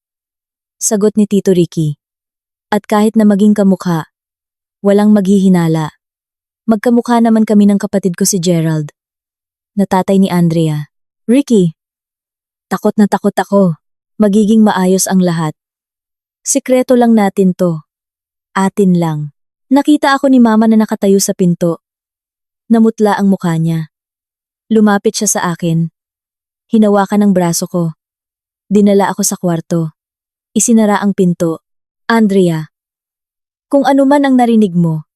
Sagot ni Tito Ricky. At kahit na maging kamukha, walang maghihinala. Magkamukha naman kami ng kapatid ko si Gerald. Na tatay ni Andrea. Ricky, takot na takot ako. Magiging maayos ang lahat. Sikreto lang natin to. Atin lang. Nakita ako ni Mama na nakatayo sa pinto. Namutla ang mukha niya. Lumapit siya sa akin. Hinawakan ang braso ko. Dinala ako sa kwarto. Isinara ang pinto. Andrea, kung ano man ang narinig mo,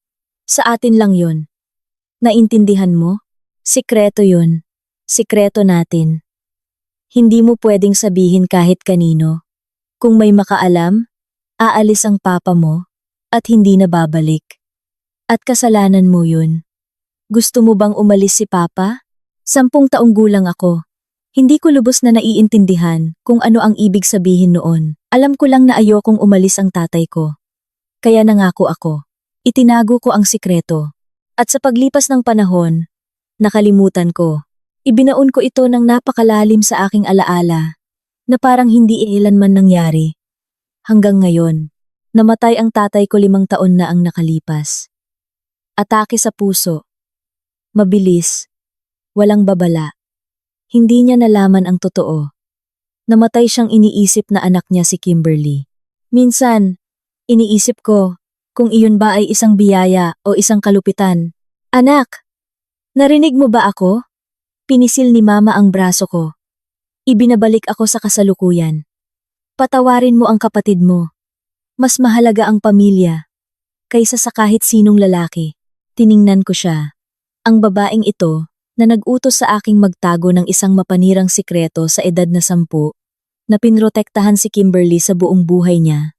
sa atin lang yon. Naintindihan mo? Sikreto yun. Sikreto natin. Hindi mo pwedeng sabihin kahit kanino. Kung may makaalam, aalis ang papa mo at hindi na babalik. At kasalanan mo yun. Gusto mo bang umalis si Papa? 10 taong gulang ako. Hindi ko lubos na naiintindihan kung ano ang ibig sabihin noon. Alam ko lang na ayokong umalis ang tatay ko. Kaya nangako ako. Itinago ko ang sikreto. At sa paglipas ng panahon, nakalimutan ko. Ibinaon ko ito ng napakalalim sa aking alaala na parang hindi iilanman nangyari. Hanggang ngayon, namatay ang tatay ko 5 taon na ang nakalipas. Atake sa puso. Mabilis. Walang babala. Hindi niya nalaman ang totoo. Namatay siyang iniisip na anak niya si Kimberly. Minsan, iniisip ko kung iyon ba ay isang biyaya o isang kalupitan. Anak! Narinig mo ba ako? Pinisil ni Mama ang braso ko. Ibinabalik ako sa kasalukuyan. Patawarin mo ang kapatid mo. Mas mahalaga ang pamilya kaysa sa kahit sinong lalaki. Tiningnan ko siya. Ang babaeng ito na nag-utos sa aking magtago ng isang mapanirang sikreto sa edad na 10, na pinrotektahan si Kimberly sa buong buhay niya.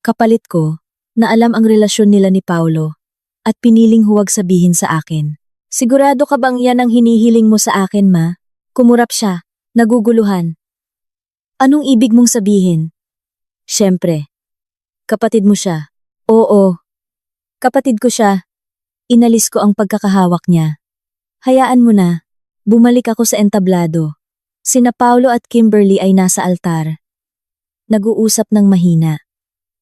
Kapalit ko na alam ang relasyon nila ni Paulo at piniling huwag sabihin sa akin. Sigurado ka bang yan ang hinihiling mo sa akin, Ma? Kumurap siya, naguguluhan. Anong ibig mong sabihin? Siyempre, kapatid mo siya. Oo, kapatid ko siya. Inalis ko ang pagkakahawak niya. Hayaan mo na, bumalik ako sa entablado. Sina Paulo at Kimberly ay nasa altar. Nag-uusap ng mahina.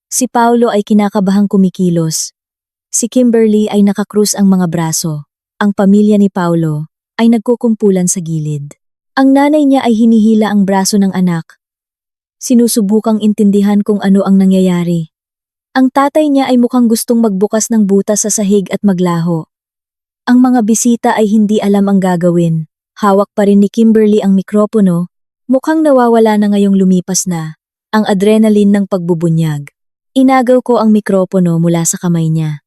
Si Paulo ay kinakabahang kumikilos. Si Kimberly ay nakakrus ang mga braso. Ang pamilya ni Paulo ay nagkukumpulan sa gilid. Ang nanay niya ay hinihila ang braso ng anak. Sinusubukang intindihan kung ano ang nangyayari. Ang tatay niya ay mukhang gustong magbukas ng butas sa sahig at maglaho. Ang mga bisita ay hindi alam ang gagawin. Hawak pa rin ni Kimberly ang mikropono, mukhang nawawala na ngayong lumipas na ang adrenaline ng pagbubunyag. Inagaw ko ang mikropono mula sa kamay niya.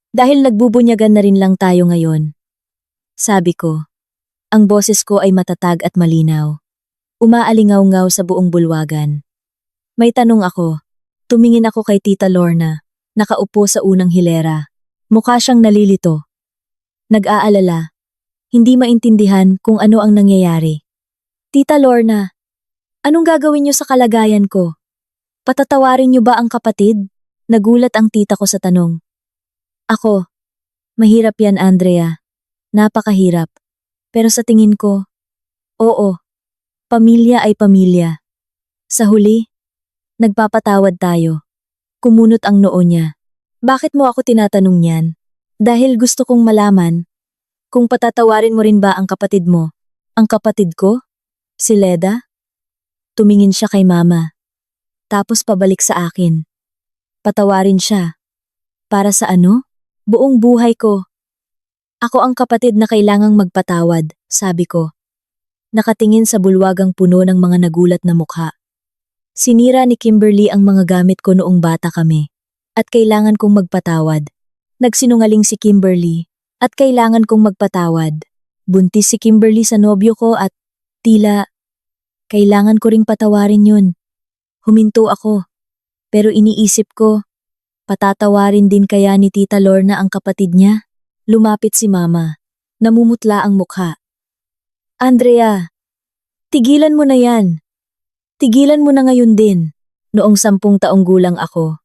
Dahil nagbubunyagan na rin lang tayo ngayon. Sabi ko, ang boses ko ay matatag at malinaw. Umaalingaw-ngaw sa buong bulwagan. May tanong ako. Tumingin ako kay Tita Lorna, nakaupo sa unang hilera. Mukha siyang nalilito. Nag-aalala. Hindi maintindihan kung ano ang nangyayari. Tita Lorna, anong gagawin niyo sa kalagayan ko? Patatawarin niyo ba ang kapatid? Nagulat ang tita ko sa tanong. Ako, mahirap yan, Andrea. Napakahirap. Pero sa tingin ko, oo, pamilya ay pamilya. Sa huli, nagpapatawad tayo. Kumunot ang noo niya. Bakit mo ako tinatanong yan? Dahil gusto kong malaman, kung patatawarin mo rin ba ang kapatid mo? Ang kapatid ko? Si Leda? Tumingin siya kay mama. Tapos pabalik sa akin. Patawarin siya. Para sa ano? Buong buhay ko. Ako ang kapatid na kailangang magpatawad, sabi ko. Nakatingin sa bulwagang puno ng mga nagulat na mukha. Sinira ni Kimberly ang mga gamit ko noong bata kami. At kailangan kong magpatawad. Nagsinungaling si Kimberly. At kailangan kong magpatawad. Buntis si Kimberly sa nobyo ko at tila, kailangan ko ring patawarin yun. Huminto ako. Pero iniisip ko, patatawarin din kaya ni Tita Lorna ang kapatid niya? Lumapit si Mama. Namumutla ang mukha. Andrea, tigilan mo na yan. Tigilan mo na ngayon din, noong 10 taong gulang ako.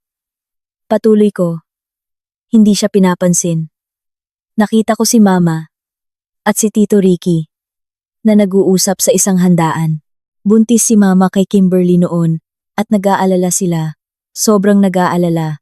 Patuloy ko. Hindi siya pinapansin. Nakita ko si Mama at si Tito Ricky na nag-uusap sa isang handaan. Buntis si Mama kay Kimberly noon at nag-aalala sila. Sobrang nag-aalala.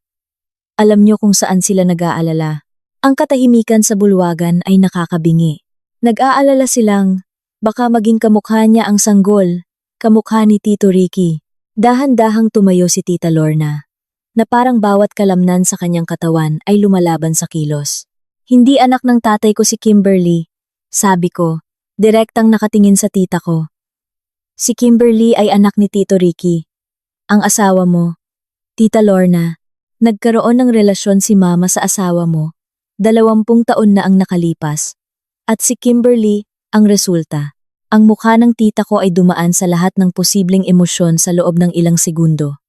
Alam niyo kung saan sila nag-aalala. Ang katahimikan sa bulwagan ay nakakabingi. Nag-aalala silang baka maging kamukha niya ang sanggol. Kamukha ni Tito Ricky. Dahan-dahang tumayo si Tita Lorna, na parang bawat kalamnan sa kanyang katawan ay lumalaban sa kilos. Hindi anak ng tatay ko si Kimberly, sabi ko, direktang nakatingin sa tita ko. Si Kimberly ay anak ni Tito Ricky. Ang asawa mo, Tita Lorna, nagkaroon ng relasyon si Mama sa asawa mo, 20 taon na ang nakalipas. At si Kimberly, ang resulta. Ang mukha ng tita ko ay dumaan sa lahat ng posibleng emosyon sa loob ng ilang segundo.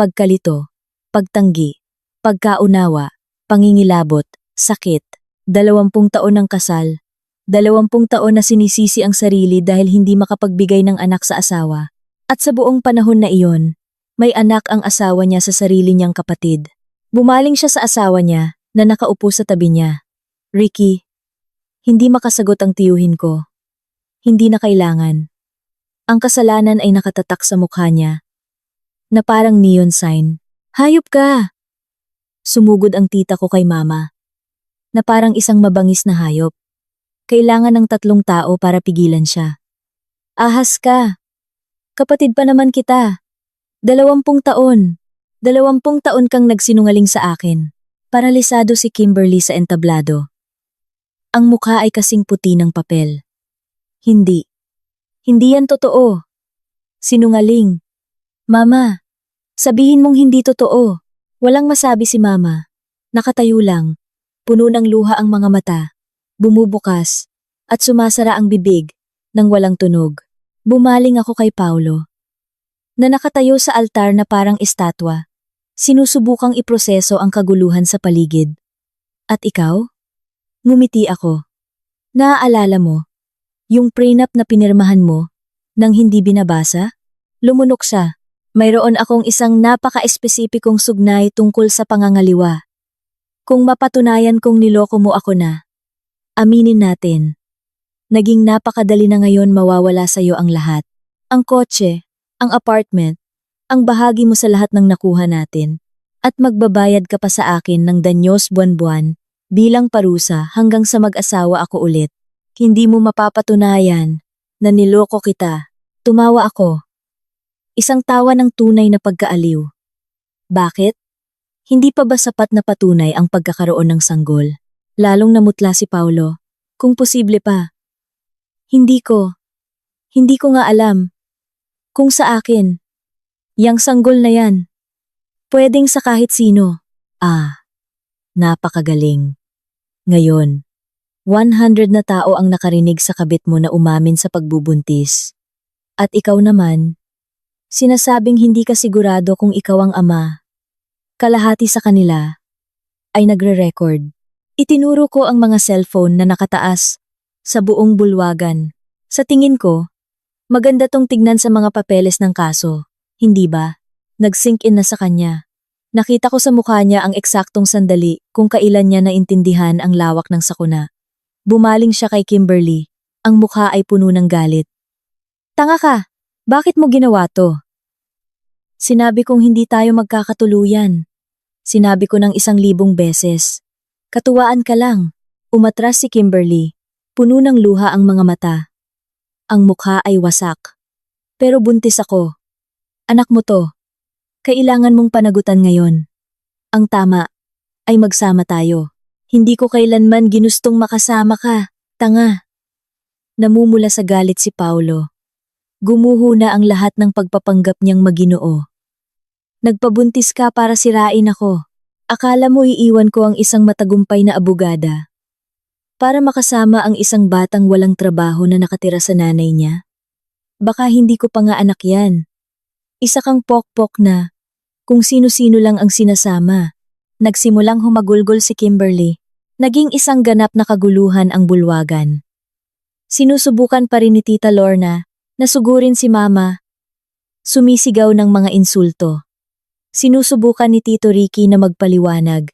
Pagkalito, pagtanggi, pagkaunawa, pangingilabot, sakit. 20 taon ng kasal. 20 taon na sinisisi ang sarili dahil hindi makapagbigay ng anak sa asawa. At sa buong panahon na iyon, may anak ang asawa niya sa sarili niyang kapatid. Bumaling siya sa asawa niya na nakaupo sa tabi niya. Ricky, hindi makasagot ang tiyuhin ko. Hindi na kailangan. Ang kasalanan ay nakatatak sa mukha niya. Na parang neon sign. Hayop ka! Sumugod ang tita ko kay Mama. Na parang isang mabangis na hayop. Kailangan ng 3 tao para pigilan siya. Ahas ka! Kapatid pa naman kita. 20 taon. 20 taon kang nagsinungaling sa akin. Paralisado si Kimberly sa entablado. Ang mukha ay kasing puti ng papel. Hindi. Hindi yan totoo. Sinungaling. Mama, sabihin mong hindi totoo. Walang masabi si Mama. Nakatayo lang. Puno ng luha ang mga mata. Bumubukas. At sumasara ang bibig nang walang tunog. Bumaling ako kay Paulo. Na nakatayo sa altar na parang estatwa. Sinusubukang iproseso ang kaguluhan sa paligid. At ikaw? Ngumiti ako. Naaalala mo? Yung prenup na pinirmahan mo, nang hindi binabasa? Lumunok siya. Mayroon akong isang napaka-espesipikong sugnay tungkol sa pangangaliwa. Kung mapatunayan kong niloko mo ako na, aminin natin. Naging napakadali na ngayon mawawala sa'yo ang lahat. Ang kotse, ang apartment, ang bahagi mo sa lahat ng nakuha natin. At magbabayad ka pa sa akin ng danyos buwan-buwan bilang parusa hanggang sa mag-asawa ako ulit. Hindi mo mapapatunayan na niloko kita. Tumawa ako. Isang tawa ng tunay na pagkaaliw. Bakit? Hindi pa ba sapat na patunay ang pagkakaroon ng sanggol? Lalong namutla si Paulo. Kung posible pa. Hindi ko nga alam. Kung sa akin. Yang sanggol na yan. Pwedeng sa kahit sino. Napakagaling. Ngayon, 100 na tao ang nakarinig sa kabit mo na umamin sa pagbubuntis. At ikaw naman, sinasabing hindi ka sigurado kung ikaw ang ama. Kalahati sa kanila ay nagre-record. Itinuro ko ang mga cellphone na nakataas sa buong bulwagan. Sa tingin ko, maganda tong tignan sa mga papeles ng kaso. Hindi ba? Nag-sink in na sa kanya. Nakita ko sa mukha niya ang eksaktong sandali kung kailan niya naintindihan ang lawak ng sakuna. Bumaling siya kay Kimberly. Ang mukha ay puno ng galit. Tanga ka! Bakit mo ginawa to? Sinabi kong hindi tayo magkakatuluyan. Sinabi ko ng 1,000 beses. Katuwaan ka lang. Umatras si Kimberly. Puno ng luha ang mga mata. Ang mukha ay wasak. Pero buntis ako. Anak mo to. Kailangan mong panagutan ngayon. Ang tama ay magsama tayo. Hindi ko kailanman ginustong makasama ka. Tanga. Namumula sa galit si Paulo. Gumuho na ang lahat ng pagpapanggap niyang maginoo. Nagpabuntis ka para sirain ako. Akala mo iiwan ko ang isang matagumpay na abogada para makasama ang isang batang walang trabaho na nakatira sa nanay niya? Baka hindi ko pa nga anak yan. Isa kang pokpok na kung sino-sino lang ang sinasama. Nagsimulang humagulgol si Kimberly. Naging isang ganap na kaguluhan ang bulwagan. Sinusubukan pa rin ni Tita Lorna na sugurin si Mama. Sumisigaw ng mga insulto. Sinusubukan ni Tito Ricky na magpaliwanag,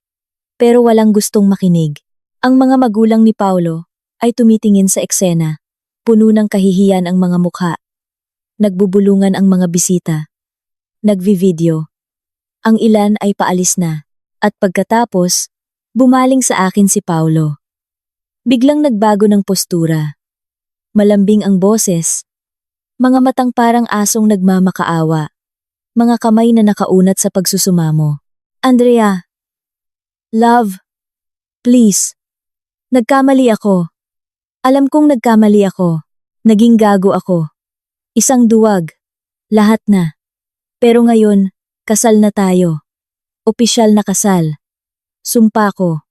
pero walang gustong makinig. Ang mga magulang ni Paulo ay tumitingin sa eksena. Puno ng kahihiyan ang mga mukha. Nagbubulungan ang mga bisita. Nagvi-video. Ang ilan ay paalis na. At pagkatapos, bumaling sa akin si Paulo. Biglang nagbago ng postura. Malambing ang boses. Mga matang parang asong nagmamakaawa. Mga kamay na nakaunat sa pagsusumamo. Andrea. Love. Please. Nagkamali ako. Alam kong nagkamali ako. Naging gago ako. Isang duwag. Lahat na. Pero ngayon, kasal na tayo. Opisyal na kasal. Sumpa ko.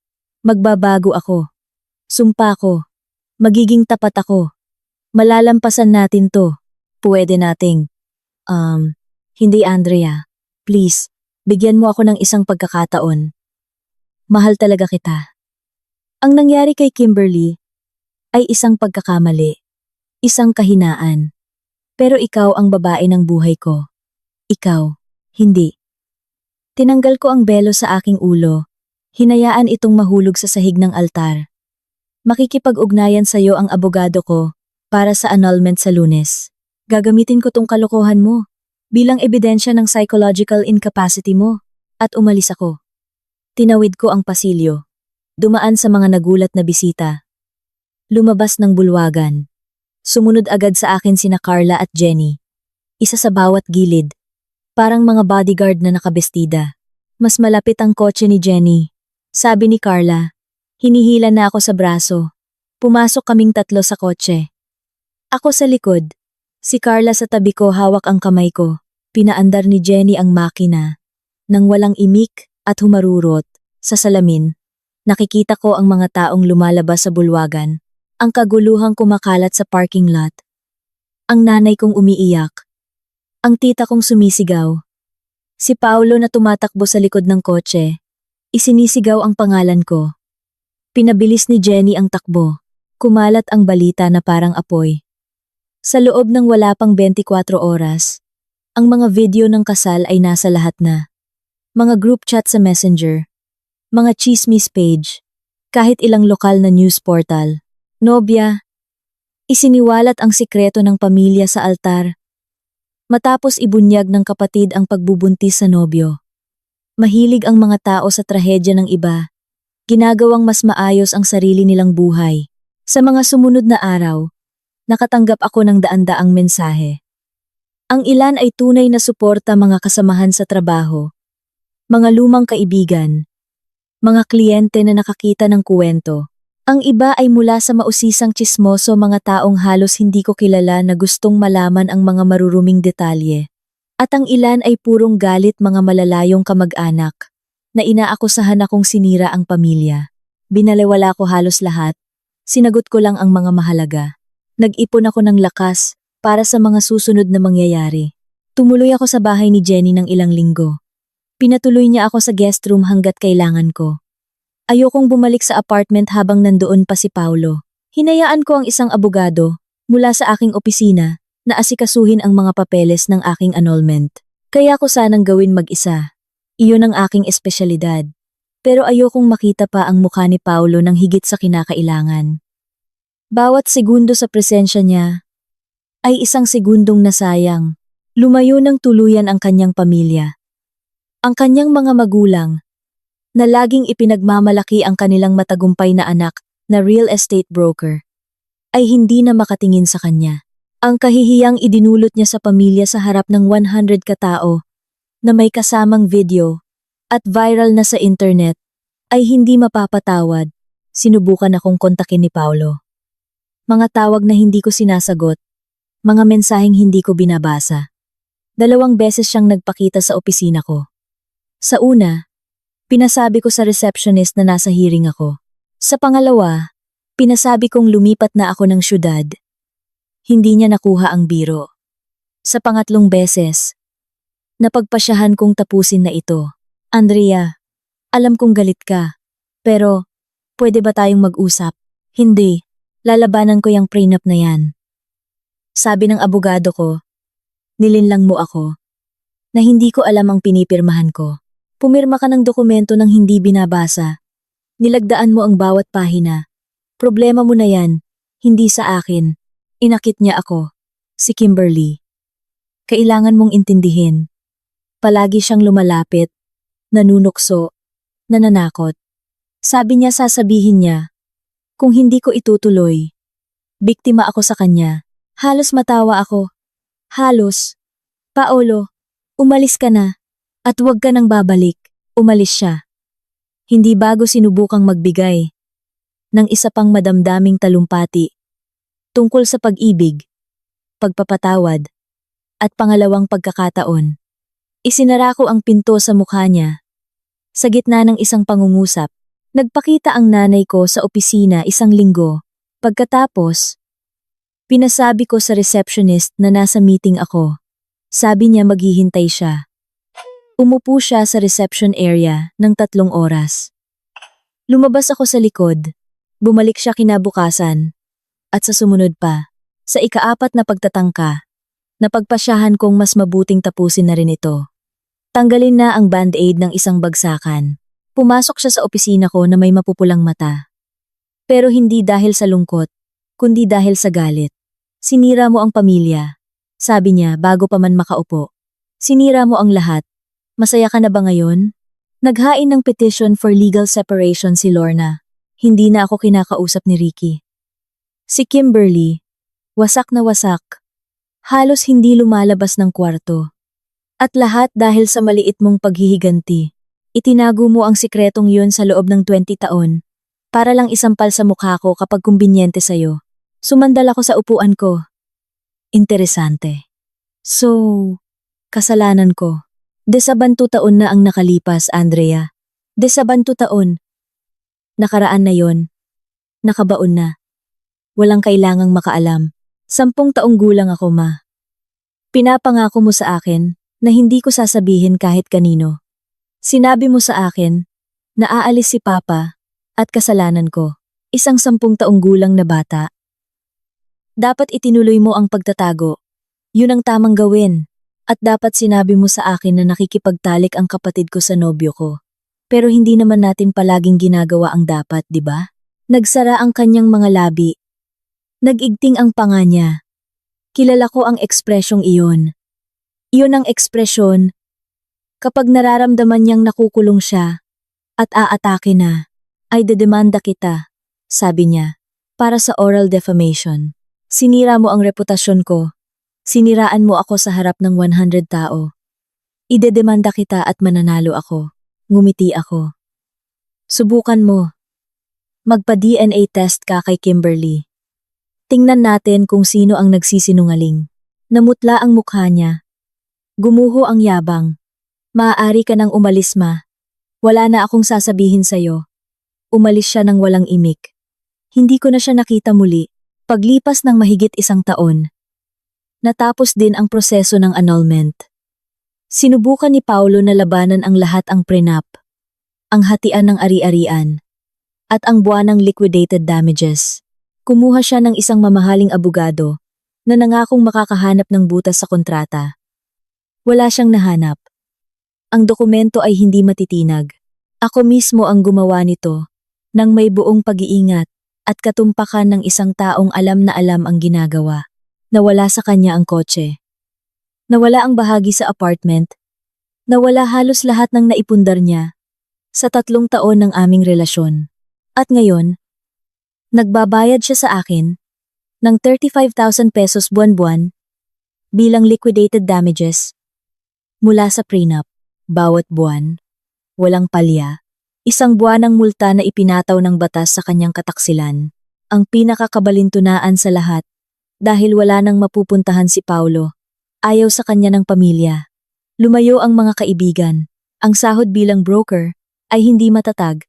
Magbabago ako. Sumpa ko. Magiging tapat ako. Malalampasan natin to. Pwede nating. Hindi Andrea. Please, bigyan mo ako ng isang pagkakataon. Mahal talaga kita. Ang nangyari kay Kimberly ay isang pagkakamali. Isang kahinaan. Pero ikaw ang babae ng buhay ko. Ikaw, hindi. Tinanggal ko ang belo sa aking ulo. Hinayaan itong mahulog sa sahig ng altar. Makikipag-ugnayan sa iyo ang abogado ko para sa annulment sa Lunes. Gagamitin ko tong kalokohan mo bilang ebidensya ng psychological incapacity mo, at umalis ako. Tinawid ko ang pasilyo. Dumaan sa mga nagulat na bisita. Lumabas ng bulwagan. Sumunod agad sa akin sina Carla at Jenny. Isa sa bawat gilid. Parang mga bodyguard na nakabestida. Mas malapit ang kotse ni Jenny. Sabi ni Carla, hinihila na ako sa braso. Pumasok kaming 3 sa kotse. Ako sa likod. Si Carla sa tabi ko, hawak ang kamay ko. Pinaandar ni Jenny ang makina. Nang walang imik at humarurot sa salamin, nakikita ko ang mga taong lumalabas sa bulwagan. Ang kaguluhang kumakalat sa parking lot. Ang nanay kong umiiyak. Ang tita kong sumisigaw. Si Paulo na tumatakbo sa likod ng kotse. Isinisigaw ang pangalan ko. Pinabilis ni Jenny ang takbo. Kumalat ang balita na parang apoy. Sa loob ng wala pang 24 oras, ang mga video ng kasal ay nasa lahat na. Mga group chat sa Messenger, mga chismis page, kahit ilang lokal na news portal. Nobya, isiniwalat ang sikreto ng pamilya sa altar. Matapos ibunyag ng kapatid ang pagbubuntis sa nobyo. Mahilig ang mga tao sa trahedya ng iba, ginagawang mas maayos ang sarili nilang buhay. Sa mga sumunod na araw, nakatanggap ako ng daan-daang mensahe. Ang ilan ay tunay na suporta, mga kasamahan sa trabaho, mga lumang kaibigan, mga kliyente na nakakita ng kuwento. Ang iba ay mula sa mausisang tsismoso, mga taong halos hindi ko kilala na gustong malaman ang mga maruruming detalye. At ang ilan ay purong galit, mga malalayong kamag-anak, na inaakusahan akong sinira ang pamilya. Binaliwala ko halos lahat, sinagot ko lang ang mga mahalaga. Nag-ipon ako ng lakas para sa mga susunod na mangyayari. Tumuloy ako sa bahay ni Jenny ng ilang linggo. Pinatuloy niya ako sa guest room hanggat kailangan ko. Ayokong bumalik sa apartment habang nandoon pa si Paulo. Hinayaan ko ang isang abogado mula sa aking opisina na asikasuhin ang mga papeles ng aking annulment. Kaya ko sanang gawin mag-isa. Iyon ang aking espesyalidad. Pero ayokong makita pa ang mukha ni Paulo ng higit sa kinakailangan. Bawat segundo sa presensya niya ay isang segundong nasayang. Lumayo ng tuluyan ang kanyang pamilya. Ang kanyang mga magulang, na laging ipinagmamalaki ang kanilang matagumpay na anak na real estate broker, ay hindi na makatingin sa kanya. Ang kahihiyang idinulot niya sa pamilya sa harap ng 100 katao na may kasamang video at viral na sa internet ay hindi mapapatawad. Sinubukan akong kontakin ni Paulo. Mga tawag na hindi ko sinasagot, mga mensaheng hindi ko binabasa. 2 beses siyang nagpakita sa opisina ko. Sa una, pinasabi ko sa receptionist na nasa hearing ako. Sa pangalawa, pinasabi kong lumipat na ako ng syudad. Hindi niya nakuha ang biro. Sa pangatlong beses, napagpasyahan kong tapusin na ito. Andrea, alam kong galit ka, pero pwede ba tayong mag-usap? Hindi, lalabanan ko yung prenup na yan. Sabi ng abogado ko, nilinlang mo ako, na hindi ko alam ang pinipirmahan ko. Pumirma ka ng dokumento ng hindi binabasa. Nilagdaan mo ang bawat pahina. Problema mo na yan, hindi sa akin. Inakit niya ako. Si Kimberly. Kailangan mong intindihin. Palagi siyang lumalapit, nanunukso, nananakot. Sabi niya sasabihin niya, kung hindi ko itutuloy, biktima ako sa kanya. Halos matawa ako. Halos. Paolo, umalis ka na. At huwag ka nang babalik. Umalis siya. Hindi bago sinubukang magbigay ng isa pang madamdaming talumpati tungkol sa pag-ibig, pagpapatawad, at pangalawang pagkakataon. Isinara ko ang pinto sa mukha niya. Sa gitna ng isang pangungusap, nagpakita ang nanay ko sa opisina 1 linggo. Pagkatapos, pinasabi ko sa receptionist na nasa meeting ako. Sabi niya maghihintay siya. Umupo siya sa reception area ng 3 oras. Lumabas ako sa likod. Bumalik siya kinabukasan. At sa sumunod pa, sa ika-4 na pagtatangka, napagpasyahan kong mas mabuting tapusin na rin ito. Tanggalin na ang band-aid ng isang bagsakan. Pumasok siya sa opisina ko na may mapupulang mata. Pero hindi dahil sa lungkot, kundi dahil sa galit. Sinira mo ang pamilya, sabi niya bago pa man makaupo. Sinira mo ang lahat. Masaya ka na ba ngayon? Naghain ng petition for legal separation si Lorna. Hindi na ako kinakausap ni Ricky. Si Kimberly, wasak na wasak. Halos hindi lumalabas ng kwarto. At lahat dahil sa maliit mong paghihiganti. Itinago mo ang sikretong yun sa loob ng 20 taon. Para lang isampal sa mukha ko kapag kumbinyente sa'yo. Sumandal ako sa upuan ko. Interesante. So, kasalanan ko. Desabantu taon na ang nakalipas, Andrea. Desabantu taon. Nakaraan na yon. Nakabaon na. Walang kailangang makaalam. 10 taong gulang ako, ma. Pinapangako mo sa akin na hindi ko sasabihin kahit kanino. Sinabi mo sa akin na aalis si Papa at kasalanan ko. Isang 10 taong gulang na bata. Dapat itinuloy mo ang pagtatago. Yun ang tamang gawin. At dapat sinabi mo sa akin na nakikipagtalik ang kapatid ko sa nobyo ko. Pero hindi naman natin palaging ginagawa ang dapat, di ba? Nagsara ang kanyang mga labi. Nag-igting ang panga niya. Kilala ko ang ekspresyong iyon. Iyon ang ekspresyon kapag nararamdaman niyang nakukulong siya at aatake na, ay dedemanda kita, sabi niya. para sa oral defamation. Sinira mo ang reputasyon ko. Siniraan mo ako sa harap ng 100 tao. Idedemanda kita at mananalo ako. Ngumiti ako. Subukan mo. Magpa-DNA test ka kay Kimberly. Tingnan natin kung sino ang nagsisinungaling. Namutla ang mukha niya. Gumuho ang yabang. Maaari ka nang umalis, ma. Wala na akong sasabihin sa'yo. Umalis siya ng walang imik. Hindi ko na siya nakita muli. Paglipas ng mahigit 1 taon. Natapos din ang proseso ng annulment. Sinubukan ni Paulo na labanan ang lahat ang prenup, ang hatian ng ari-arian, at ang buwanang liquidated damages. Kumuha siya ng isang mamahaling abogado na nangakong makakahanap ng butas sa kontrata. Wala siyang nahanap. Ang dokumento ay hindi matitinag. Ako mismo ang gumawa nito nang may buong pag-iingat at katumpakan ng isang taong alam na alam ang ginagawa. Nawala sa kanya ang kotse. Nawala ang bahagi sa apartment. Nawala halos lahat ng naipundar niya sa 3 taon ng aming relasyon. At ngayon, nagbabayad siya sa akin ng 35,000 pesos buwan-buwan bilang liquidated damages mula sa prenup. Bawat buwan, walang palya, 1 buwanang multa na ipinataw ng batas sa kanyang kataksilan. Ang pinakakabalintunaan sa lahat, dahil wala nang mapupuntahan si Paulo, ayaw sa kanya ng pamilya. Lumayo ang mga kaibigan. Ang sahod bilang broker ay hindi matatag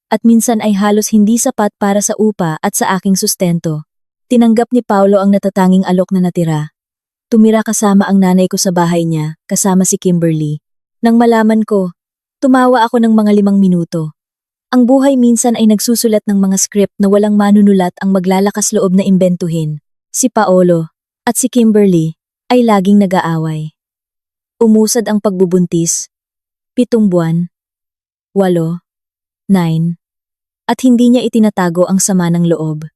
at minsan ay halos hindi sapat para sa upa at sa aking sustento. Tinanggap ni Paulo ang natatanging alok na natira. Tumira kasama ang nanay ko sa bahay niya, kasama si Kimberly. Nang malaman ko, tumawa ako ng mga 5 minuto. Ang buhay minsan ay nagsusulat ng mga script na walang manunulat ang maglalakas loob na imbentuhin. Si Paolo at si Kimberly ay laging nag-aaway. Umusad ang pagbubuntis, 7 buwan, 8, 9, at hindi niya itinatago ang sama ng loob.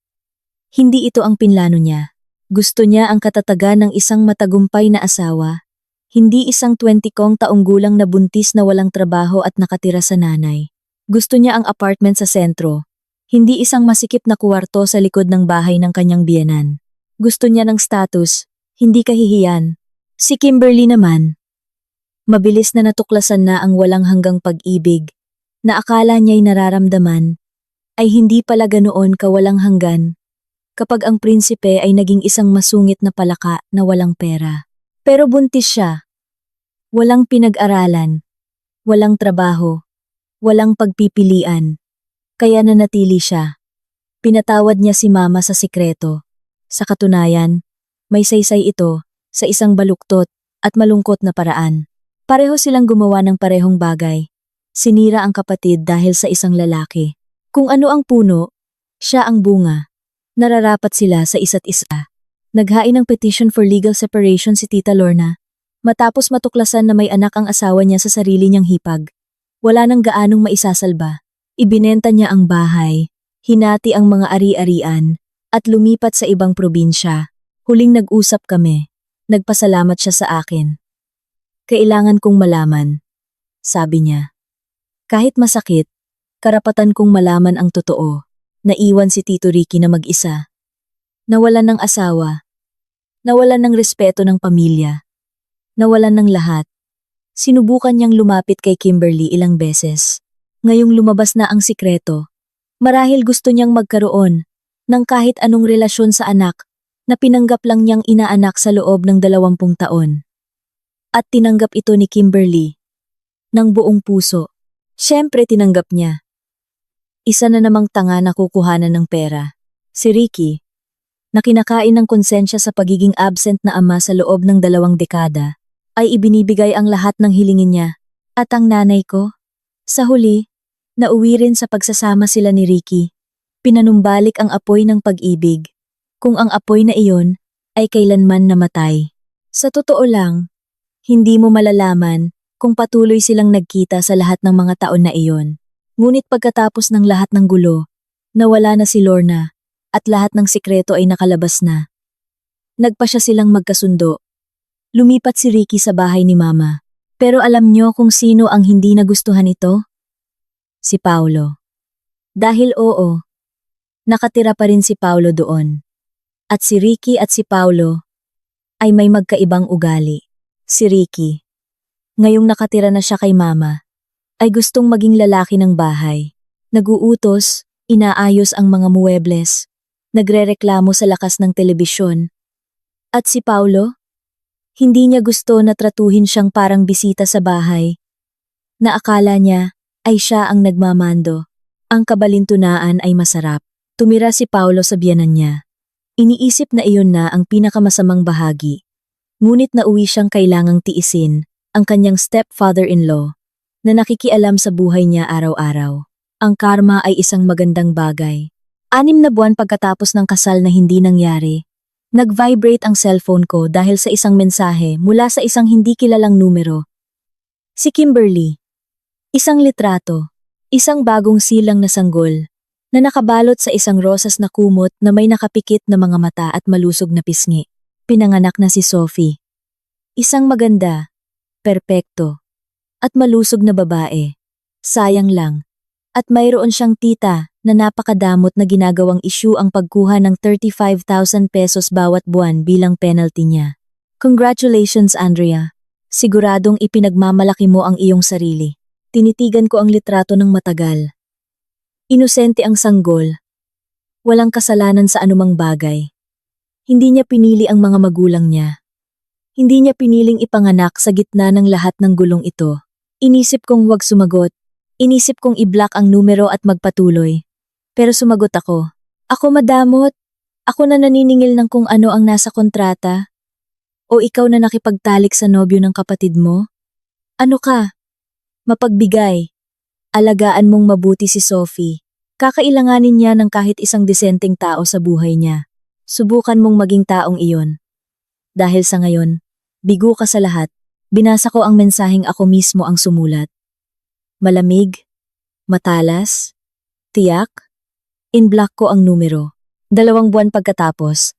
Hindi ito ang pinlano niya. Gusto niya ang katatagan ng isang matagumpay na asawa, hindi isang 20 taong gulang na buntis na walang trabaho at nakatira sa nanay. Gusto niya ang apartment sa sentro, hindi isang masikip na kuwarto sa likod ng bahay ng kanyang biyenan. Gusto niya ng status, hindi kahihiyan. Si Kimberly naman, mabilis na natuklasan na ang walang hanggang pag-ibig, na akala niya'y nararamdaman, ay hindi pala ganoon kawalang hanggan, kapag ang prinsipe ay naging isang masungit na palaka na walang pera. Pero buntis siya. Walang pinag-aralan, walang trabaho, walang pagpipilian, kaya nanatili siya. Pinatawad niya si mama sa sikreto. Sa katunayan, may saysay ito sa isang baluktot at malungkot na paraan. Pareho silang gumawa ng parehong bagay. Sinira ang kapatid dahil sa isang lalaki. Kung ano ang puno, siya ang bunga. Nararapat sila sa isa't isa. Naghain ng petition for legal separation si Tita Lorna. Matapos matuklasan na may anak ang asawa niya sa sarili niyang hipag. Wala nang gaanong maisasalba. Ibinenta niya ang bahay, hinati ang mga ari-arian, at lumipat sa ibang probinsya. Huling nag-usap kami. Nagpasalamat siya sa akin. Kailangan kong malaman, sabi niya. Kahit masakit, karapatan kong malaman ang totoo. Naiwan si Tito Ricky na mag-isa. Nawalan ng asawa. Nawalan ng respeto ng pamilya. Nawalan ng lahat. Sinubukan niyang lumapit kay Kimberly ilang beses. Ngayong lumabas na ang sikreto, marahil gusto niyang magkaroon ng kahit anong relasyon sa anak na pinanggap lang niyang inaanak sa loob ng 20 taon. At tinanggap ito ni Kimberly ng buong puso. Siyempre tinanggap niya. Isa na namang tanga na kukuhanan ng pera. Si Ricky, na kinakain ng konsensya sa pagiging absent na ama sa loob ng 2 dekada, ay ibinibigay ang lahat ng hilingin niya. At ang nanay ko, sa huli, nauwi rin sa pagsasama sila ni Ricky. Pinanumbalik ang apoy ng pag-ibig, kung ang apoy na iyon ay kailanman namatay. Sa totoo lang, hindi mo malalaman kung patuloy silang nagkita sa lahat ng mga taon na iyon. Ngunit pagkatapos ng lahat ng gulo, nawala na si Lorna at lahat ng sikreto ay nakalabas na. Nagpasya silang magkasundo. Lumipat si Ricky sa bahay ni Mama. Pero alam niyo kung sino ang hindi nagustuhan ito? Si Paulo. Dahil oo, nakatira pa rin si Paulo doon. At si Ricky at si Paulo ay may magkaibang ugali. Si Ricky, ngayong nakatira na siya kay mama, ay gustong maging lalaki ng bahay. Naguutos, inaayos ang mga muebles, nagrereklamo sa lakas ng telebisyon. At si Paulo, hindi niya gusto na tratuhin siyang parang bisita sa bahay, na akala niya ay siya ang nagmamando. Ang kabalintunaan ay masarap. Tumira si Paulo sa biyanan niya. Iniisip na iyon na ang pinakamasamang bahagi. Ngunit nauwi siyang kailangang tiisin ang kanyang stepfather-in-law na nakikialam sa buhay niya araw-araw. Ang karma ay isang magandang bagay. 6 na buwan pagkatapos ng kasal na hindi nangyari, nag-vibrate ang cellphone ko dahil sa isang mensahe mula sa isang hindi kilalang numero. Si Kimberly. Isang litrato. Isang bagong silang na sanggol na nakabalot sa isang rosas na kumot na may nakapikit na mga mata at malusog na pisngi. Pinanganak na si Sophie. Isang maganda, perpekto, at malusog na babae. Sayang lang. At mayroon siyang tita na napakadamot na ginagawang issue ang pagkuha ng 35,000 pesos bawat buwan bilang penalty niya. Congratulations, Andrea. Siguradong ipinagmamalaki mo ang iyong sarili. Tinitigan ko ang litrato ng matagal. Inosente ang sanggol. Walang kasalanan sa anumang bagay. Hindi niya pinili ang mga magulang niya. Hindi niya piniling ipanganak sa gitna ng lahat ng gulong ito. Inisip kong huwag sumagot. Inisip kong i-block ang numero at magpatuloy. Pero sumagot ako. Ako madamot. Ako na naniningil ng kung ano ang nasa kontrata. O ikaw na nakipagtalik sa nobyo ng kapatid mo? Ano ka? Mapagbigay. Alagaan mong mabuti si Sophie. Kakailanganin niya ng kahit isang disenteng tao sa buhay niya. Subukan mong maging taong iyon. Dahil sa ngayon, bigo ka sa lahat, binasa ko ang mensaheng ako mismo ang sumulat. Malamig, matalas, tiyak, in-block ko ang numero. 2 buwan pagkatapos,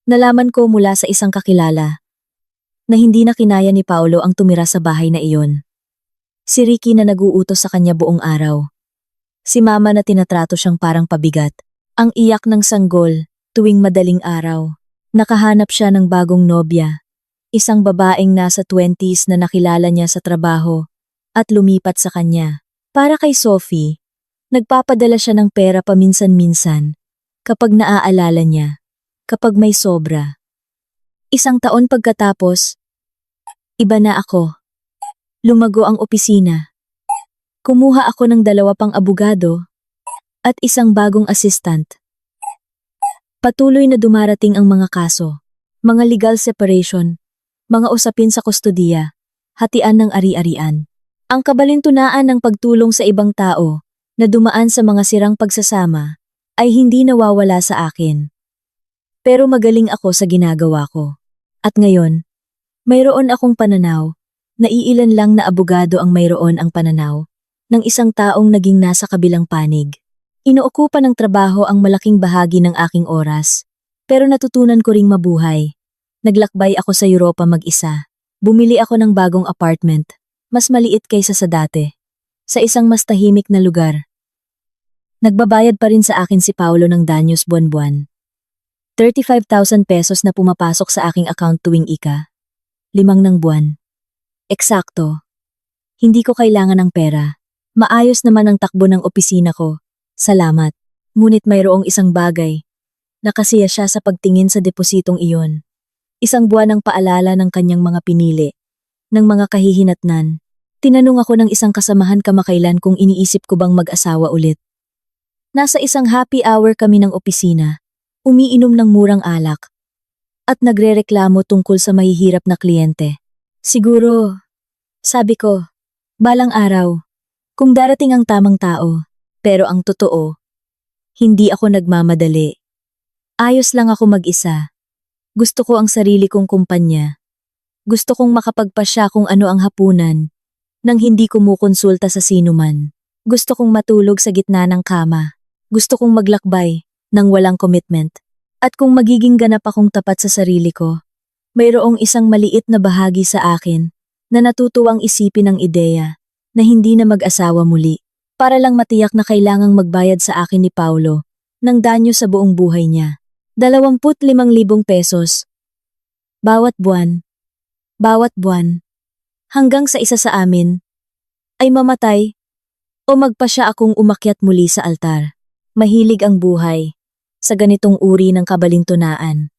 nalaman ko mula sa isang kakilala na hindi na kinaya ni Paulo ang tumira sa bahay na iyon. Si Ricky na naguutos sa kanya buong araw. Si mama na tinatrato siyang parang pabigat. Ang iyak ng sanggol tuwing madaling araw. Nakahanap siya ng bagong nobya. Isang babaeng nasa 20s na nakilala niya sa trabaho at lumipat sa kanya. Para kay Sophie, nagpapadala siya ng pera paminsan-minsan kapag naaalala niya, kapag may sobra. 1 taon pagkatapos, iba na ako. Lumago ang opisina. Kumuha ako ng 2 pang abogado at isang bagong assistant. Patuloy na dumarating ang mga kaso, mga legal separation, mga usapin sa kustodiya, hatian ng ari-arian. Ang kabalintunaan ng pagtulong sa ibang tao na dumaan sa mga sirang pagsasama ay hindi nawawala sa akin. Pero magaling ako sa ginagawa ko. At ngayon, mayroon akong pananaw. Naiilan lang na abogado ang mayroon ang pananaw ng isang taong naging nasa kabilang panig. Inookupa ng trabaho ang malaking bahagi ng aking oras, pero natutunan ko ring mabuhay. Naglakbay ako sa Europa mag-isa. Bumili ako ng bagong apartment, mas maliit kaysa sa dati, sa isang mas tahimik na lugar. Nagbabayad pa rin sa akin si Paulo ng danyos buwan-buwan. 35,000 pesos na pumapasok sa aking account tuwing ika-5 ng buwan. Eksakto. Hindi ko kailangan ng pera. Maayos naman ang takbo ng opisina ko. Salamat. Ngunit mayroong isang bagay. Nakasiya siya sa pagtingin sa depositong iyon. 1 buwan ng paalala ng kanyang mga pinili. Ng mga kahihinatnan. Tinanong ako ng isang kasamahan kamakailan kung iniisip ko bang mag-asawa ulit. Nasa isang happy hour kami ng opisina. Umiinom ng murang alak. At nagrereklamo tungkol sa mahihirap na kliyente. Siguro, sabi ko, balang araw, kung darating ang tamang tao, pero ang totoo, hindi ako nagmamadali. Ayos lang ako mag-isa. Gusto ko ang sarili kong kumpanya. Gusto kong makapagpasya kung ano ang hapunan, nang hindi kumukonsulta sa sinuman. Gusto kong matulog sa gitna ng kama. Gusto kong maglakbay, nang walang commitment. At kung magiging ganap akong tapat sa sarili ko, mayroong isang maliit na bahagi sa akin na natutuwang isipin ang ideya na hindi na mag-asawa muli para lang matiyak na kailangang magbayad sa akin ni Paulo ng danyo sa buong buhay niya. 25,000 pesos. Bawat buwan. Bawat buwan. Hanggang sa isa sa amin ay mamatay o magpasya akong umakyat muli sa altar. Mahilig ang buhay sa ganitong uri ng kabalintunaan.